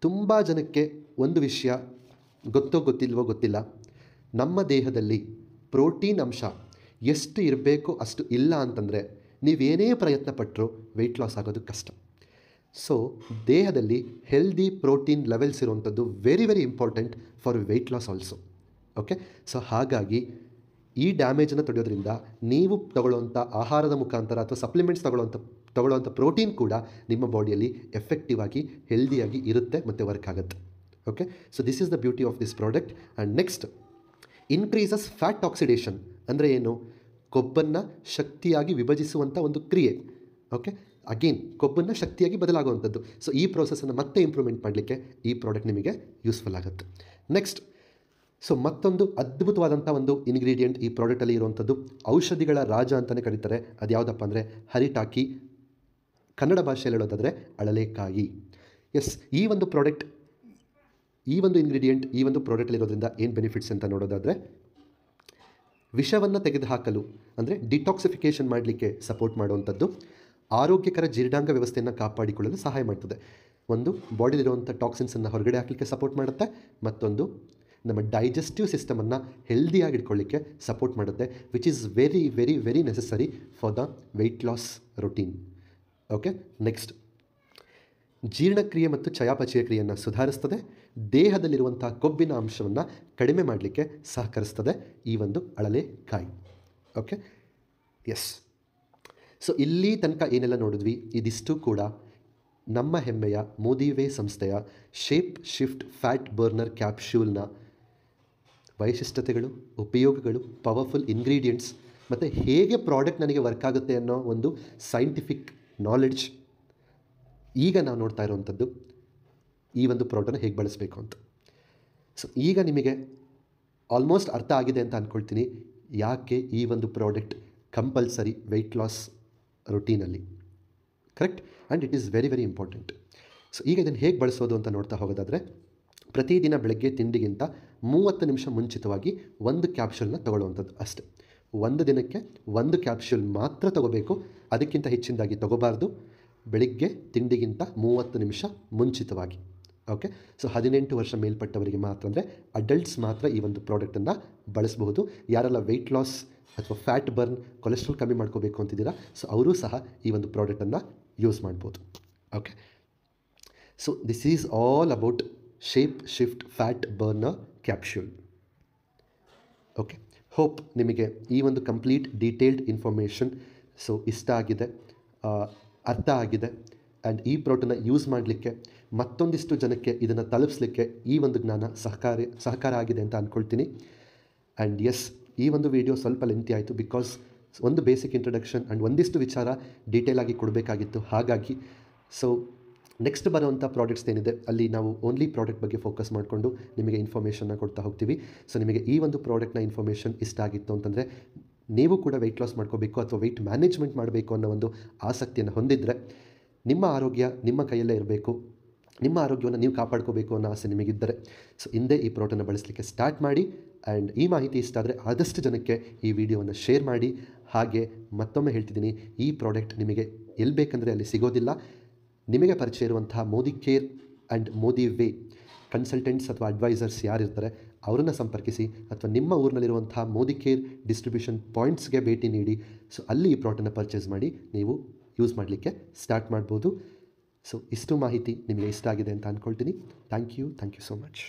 ತುಂಬ ಜನಕ್ಕೆ ಒಂದು ವಿಷಯ ಗೊತ್ತಿಲ್ವೋ ಗೊತ್ತಿಲ್ಲ, ನಮ್ಮ ದೇಹದಲ್ಲಿ ಪ್ರೋಟೀನ್ ಅಂಶ ಎಷ್ಟು ಇರಬೇಕೋ ಅಷ್ಟು ಇಲ್ಲ ಅಂತಂದರೆ ನೀವೇನೇ ಪ್ರಯತ್ನ ಪಟ್ಟರೂ ವೆಯ್ಟ್ ಲಾಸ್ ಆಗೋದು ಕಷ್ಟ. ಸೊ ದೇಹದಲ್ಲಿ ಹೆಲ್ದಿ ಪ್ರೋಟೀನ್ ಲೆವೆಲ್ಸ್ ಇರುವಂಥದ್ದು very important for weight loss also. Okay, so ಹಾಗಾಗಿ ಈ ಡ್ಯಾಮೇಜನ್ನು ತಡೆಯೋದ್ರಿಂದ ನೀವು ತಗೊಳ್ಳುವಂಥ ಆಹಾರದ ಮುಖಾಂತರ ಅಥವಾ ಸಪ್ಲಿಮೆಂಟ್ಸ್ ತಗೊಳ್ಳುವಂಥ ಪ್ರೋಟೀನ್ ಕೂಡ ನಿಮ್ಮ ಬಾಡಿಯಲ್ಲಿ ಎಫೆಕ್ಟಿವ್ ಆಗಿ ಹೆಲ್ದಿಯಾಗಿ ಇರುತ್ತೆ ಮತ್ತು ವರ್ಕ್ ಆಗುತ್ತೆ. Okay, so this is the beauty of this product. And next, increases fat oxidation ಅಂದರೆ ಏನು? ಕೊಬ್ಬನ್ನು ಶಕ್ತಿಯಾಗಿ ವಿಭಜಿಸುವಂಥ ಒಂದು ಕ್ರಿಯೆ. ಓಕೆ, ಅಗೇನ್ ಕೊಬ್ಬನ್ನು ಶಕ್ತಿಯಾಗಿ ಬದಲಾಗುವಂಥದ್ದು. ಸೊ ಈ ಪ್ರೋಸೆಸನ್ನು ಮತ್ತೆ ಇಂಪ್ರೂವ್ಮೆಂಟ್ ಮಾಡಲಿಕ್ಕೆ ಈ ಪ್ರಾಡಕ್ಟ್ ನಿಮಗೆ ಯೂಸ್ಫುಲ್ ಆಗುತ್ತೆ. ನೆಕ್ಸ್ಟ್, ಸೊ ಮತ್ತೊಂದು ಅದ್ಭುತವಾದಂಥ ಒಂದು ಇಂಗ್ರೀಡಿಯೆಂಟ್ ಈ ಪ್ರಾಡಕ್ಟಲ್ಲಿ ಇರುವಂಥದ್ದು, ಔಷಧಿಗಳ ರಾಜ ಅಂತಲೇ ಕರೀತಾರೆ. ಅದು ಯಾವುದಪ್ಪ ಅಂದರೆ ಹರಿಟಾಕಿ, ಕನ್ನಡ ಭಾಷೆಯಲ್ಲಿ ಹೇಳೋದಾದರೆ ಅಳಲೆಕಾಯಿ. ಎಸ್, ಈ ಒಂದು ಪ್ರಾಡಕ್ಟ್, ಈ ಒಂದು ಇಂಗ್ರೀಡಿಯೆಂಟ್ ಈ ಒಂದು ಪ್ರಾಡಕ್ಟಲ್ಲಿರೋದ್ರಿಂದ ಏನು ಬೆನಿಫಿಟ್ಸ್ ಅಂತ ನೋಡೋದಾದರೆ, ವಿಷವನ್ನು ತೆಗೆದುಹಾಕಲು ಅಂದರೆ ಡಿಟಾಕ್ಸಿಫಿಕೇಷನ್ ಮಾಡಲಿಕ್ಕೆ ಸಪೋರ್ಟ್ ಮಾಡುವಂಥದ್ದು, ಆರೋಗ್ಯಕರ ಜೀರ್ಣಾಂಗ ವ್ಯವಸ್ಥೆಯನ್ನು ಕಾಪಾಡಿಕೊಳ್ಳಲು ಸಹಾಯ ಮಾಡ್ತದೆ. ಒಂದು, ಬಾಡಿಲಿರುವಂಥ ಟಾಕ್ಸಿನ್ಸನ್ನು ಹೊರಗಡೆ ಹಾಕಲಿಕ್ಕೆ ಸಪೋರ್ಟ್ ಮಾಡುತ್ತೆ, ಮತ್ತೊಂದು ನಮ್ಮ ಡೈಜೆಸ್ಟಿವ್ ಸಿಸ್ಟಮನ್ನು ಹೆಲ್ದಿಯಾಗಿ ಇಟ್ಕೊಳ್ಳಿಕ್ಕೆ ಸಪೋರ್ಟ್ ಮಾಡುತ್ತೆ, which is very very very necessary for the weight loss routine. Okay, next, ಜೀರ್ಣಕ್ರಿಯೆ ಮತ್ತು ಚಯಾಪಚಯ ಕ್ರಿಯೆಯನ್ನು ಸುಧಾರಿಸ್ತದೆ, ದೇಹದಲ್ಲಿರುವಂಥ ಕೊಬ್ಬಿನ ಅಂಶವನ್ನು ಕಡಿಮೆ ಮಾಡಲಿಕ್ಕೆ ಸಹಕರಿಸ್ತದೆ ಈ ಒಂದು ಅಳಲೆಕಾಯಿ. Okay, S. ಸೊ ಇಲ್ಲಿ ತನಕ ಏನೆಲ್ಲ ನೋಡಿದ್ವಿ, ಇದಿಷ್ಟು ಕೂಡ ನಮ್ಮ ಹೆಮ್ಮೆಯ ಮೋದಿವೇ ಸಂಸ್ಥೆಯ ಶೇಪ್ ಶಿಫ್ಟ್ ಫ್ಯಾಟ್ ಬರ್ನರ್ ಕ್ಯಾಪ್ಶ್ಯೂಲ್ನ ವೈಶಿಷ್ಟ್ಯತೆಗಳು, ಉಪಯೋಗಗಳು, ಪವರ್ಫುಲ್ ಇಂಗ್ರೀಡಿಯೆಂಟ್ಸ್ ಮತ್ತು ಹೇಗೆ ಪ್ರಾಡಕ್ಟ್ ನನಗೆ ವರ್ಕ್ ಆಗುತ್ತೆ ಅನ್ನೋ ಒಂದು ಸೈಂಟಿಫಿಕ್ ನಾಲೆಡ್ಜ್. ಈಗ ನಾವು ನೋಡ್ತಾ ಇರುವಂಥದ್ದು ಈ ಒಂದು ಪ್ರಾಡಕ್ಟನ್ನು ಹೇಗೆ ಬಳಸಬೇಕು ಅಂತ. ಸೊ ಈಗ ನಿಮಗೆ ಆಲ್ಮೋಸ್ಟ್ ಅರ್ಥ ಆಗಿದೆ ಅಂತ ಅಂದ್ಕೊಳ್ತೀನಿ, ಯಾಕೆ ಈ ಒಂದು ಪ್ರಾಡಕ್ಟ್ ಕಂಪಲ್ಸರಿ ವೆಯ್ಟ್ ಲಾಸ್ ರೊಟೀನಲ್ಲಿ. Correct, and it is very very important. So ಈಗ ಇದನ್ನು ಹೇಗೆ ಬಳಸೋದು ಅಂತ ನೋಡ್ತಾ ಹೋಗೋದಾದರೆ, ಪ್ರತಿದಿನ ಬೆಳಗ್ಗೆ ತಿಂಡಿಗಿಂತ 30 ನಿಮಿಷ ಮುಂಚಿತವಾಗಿ ಒಂದು ಕ್ಯಾಪ್ಶೂಲ್ನ ತೊಗೊಳ್ಳುವಂಥದ್ದು ಅಷ್ಟೆ. ಒಂದು ದಿನಕ್ಕೆ ಒಂದು ಕ್ಯಾಪ್ಶೂಲ್ ಮಾತ್ರ ತೊಗೋಬೇಕು, ಅದಕ್ಕಿಂತ ಹೆಚ್ಚಿನದಾಗಿ ತೊಗೋಬಾರ್ದು. ಬೆಳಿಗ್ಗೆ ತಿಂಡಿಗಿಂತ 30 ನಿಮಿಷ ಮುಂಚಿತವಾಗಿ. ಓಕೆ, ಸೊ 18 ವರ್ಷ ಮೇಲ್ಪಟ್ಟವರಿಗೆ ಮಾತ್ರ, ಅಂದರೆ ಅಡಲ್ಟ್ಸ್ ಮಾತ್ರ ಈ ಒಂದು ಪ್ರಾಡಕ್ಟನ್ನು ಬಳಸಬಹುದು. ಯಾರೆಲ್ಲ ವೆಯ್ಟ್ ಲಾಸ್ ಅಥವಾ ಫ್ಯಾಟ್ ಬರ್ನ್, ಕೊಲೆಸ್ಟ್ರಾಲ್ ಕಮ್ಮಿ ಮಾಡ್ಕೋಬೇಕು ಅಂತಿದ್ದೀರಾ, ಸೊ ಅವರೂ ಸಹ ಈ ಒಂದು ಪ್ರಾಡಕ್ಟನ್ನು ಯೂಸ್ ಮಾಡ್ಬೋದು. Okay, so this is all about shape shift fat burner capsule. Okay, hope ನಿಮಗೆ ಈ ಒಂದು ಕಂಪ್ಲೀಟ್ ಡೀಟೇಲ್ಡ್ ಇನ್ಫಾರ್ಮೇಷನ್ ಸೊ ಇಷ್ಟ ಆಗಿದೆ, ಅರ್ಥ ಆಗಿದೆ. ಆ್ಯಂಡ್ ಈ ಪ್ರಾಡಕ್ಟನ್ನು ಯೂಸ್ ಮಾಡಲಿಕ್ಕೆ, ಮತ್ತೊಂದಿಷ್ಟು ಜನಕ್ಕೆ ಇದನ್ನು ತಲುಪಿಸಲಿಕ್ಕೆ ಈ ಒಂದು ಜ್ಞಾನ ಸಹಕಾರ ಆಗಿದೆ ಅಂತ ಅಂದ್ಕೊಳ್ತೀನಿ. ಆ್ಯಂಡ್ ಎಸ್, ಈ ಒಂದು ವಿಡಿಯೋ ಸ್ವಲ್ಪ ಲೆಂತಿ ಆಯಿತು, ಬಿಕಾಸ್ ಒಂದು ಬೇಸಿಕ್ ಇಂಟ್ರಡಕ್ಷನ್ ಆ್ಯಂಡ್ ಒಂದಿಷ್ಟು ವಿಚಾರ ಡೀಟೇಲಾಗಿ ಕೊಡಬೇಕಾಗಿತ್ತು. ಹಾಗಾಗಿ ಸೊ ನೆಕ್ಸ್ಟ್ ಬರೋವಂಥ ಪ್ರಾಡಕ್ಟ್ಸ್ ಏನಿದೆ ಅಲ್ಲಿ ನಾವು ಓನ್ಲಿ ಪ್ರಾಡಕ್ಟ್ ಬಗ್ಗೆ ಫೋಕಸ್ ಮಾಡಿಕೊಂಡು ನಿಮಗೆ ಇನ್ಫಾರ್ಮೇಷನ್ನ ಕೊಡ್ತಾ ಹೋಗ್ತೀವಿ. ಸೊ ನಿಮಗೆ ಈ ಒಂದು ಪ್ರಾಡಕ್ಟ್ನ ಇನ್ಫಾರ್ಮೇಷನ್ ಇಷ್ಟ ಆಗಿತ್ತು ಅಂತಂದರೆ, ನೀವು ಕೂಡ ವೆಯ್ಟ್ ಲಾಸ್ ಮಾಡ್ಕೋಬೇಕು ಅಥವಾ ವೆಯ್ಟ್ ಮ್ಯಾನೇಜ್ಮೆಂಟ್ ಮಾಡಬೇಕು ಅನ್ನೋ ಒಂದು ಆಸಕ್ತಿಯನ್ನು ಹೊಂದಿದರೆ, ನಿಮ್ಮ ಆರೋಗ್ಯ ನಿಮ್ಮ ಕೈಯಲ್ಲೇ ಇರಬೇಕು, ನಿಮ್ಮ ಆರೋಗ್ಯವನ್ನು ನೀವು ಕಾಪಾಡ್ಕೋಬೇಕು ಅನ್ನೋ ಆಸೆ ನಿಮಗಿದ್ದರೆ, ಸೊ ಹಿಂದೆ ಈ ಪ್ರಾಡಕ್ಟನ್ನು ಬಳಸಲಿಕ್ಕೆ ಸ್ಟಾರ್ಟ್ ಮಾಡಿ. ಆ್ಯಂಡ್ ಈ ಮಾಹಿತಿ ಇಷ್ಟ ಆದರೆ ಆದಷ್ಟು ಜನಕ್ಕೆ ಈ ವಿಡಿಯೋವನ್ನು ಶೇರ್ ಮಾಡಿ. ಹಾಗೆ ಮತ್ತೊಮ್ಮೆ ಹೇಳ್ತಿದ್ದೀನಿ, ಈ ಪ್ರಾಡಕ್ಟ್ ನಿಮಗೆ ಎಲ್ಲಿ ಬೇಕಂದರೆ ಅಲ್ಲಿ ಸಿಗೋದಿಲ್ಲ. ನಿಮಗೆ ಪರಿಚಯ ಇರುವಂತಹ Modi care and Modi way consultants ಅಥವಾ ಅಡ್ವೈಸರ್ಸ್ ಯಾರಿರ್ತಾರೆ ಅವರನ್ನು ಸಂಪರ್ಕಿಸಿ, ಅಥವಾ ನಿಮ್ಮ ಊರಿನಲ್ಲಿರುವಂತಹ ಮೋದಿ ಕೇರ್ ಡಿಸ್ಟ್ರಿಬ್ಯೂಷನ್ ಪಾಯಿಂಟ್ಸ್ಗೆ ಭೇಟಿ ನೀಡಿ. ಸೊ ಅಲ್ಲಿ ಈ ಪ್ರಾಡಕ್ಟನ್ನು ಪರ್ಚೇಸ್ ಮಾಡಿ ನೀವು ಯೂಸ್ ಮಾಡಲಿಕ್ಕೆ ಸ್ಟಾರ್ಟ್ ಮಾಡ್ಬೋದು. ಸೊ ಇಷ್ಟು ಮಾಹಿತಿ ನಿಮಗೆ ಇಷ್ಟ ಆಗಿದೆ ಅಂತ ಅಂದ್ಕೊಳ್ತೀನಿ. Thank you so much.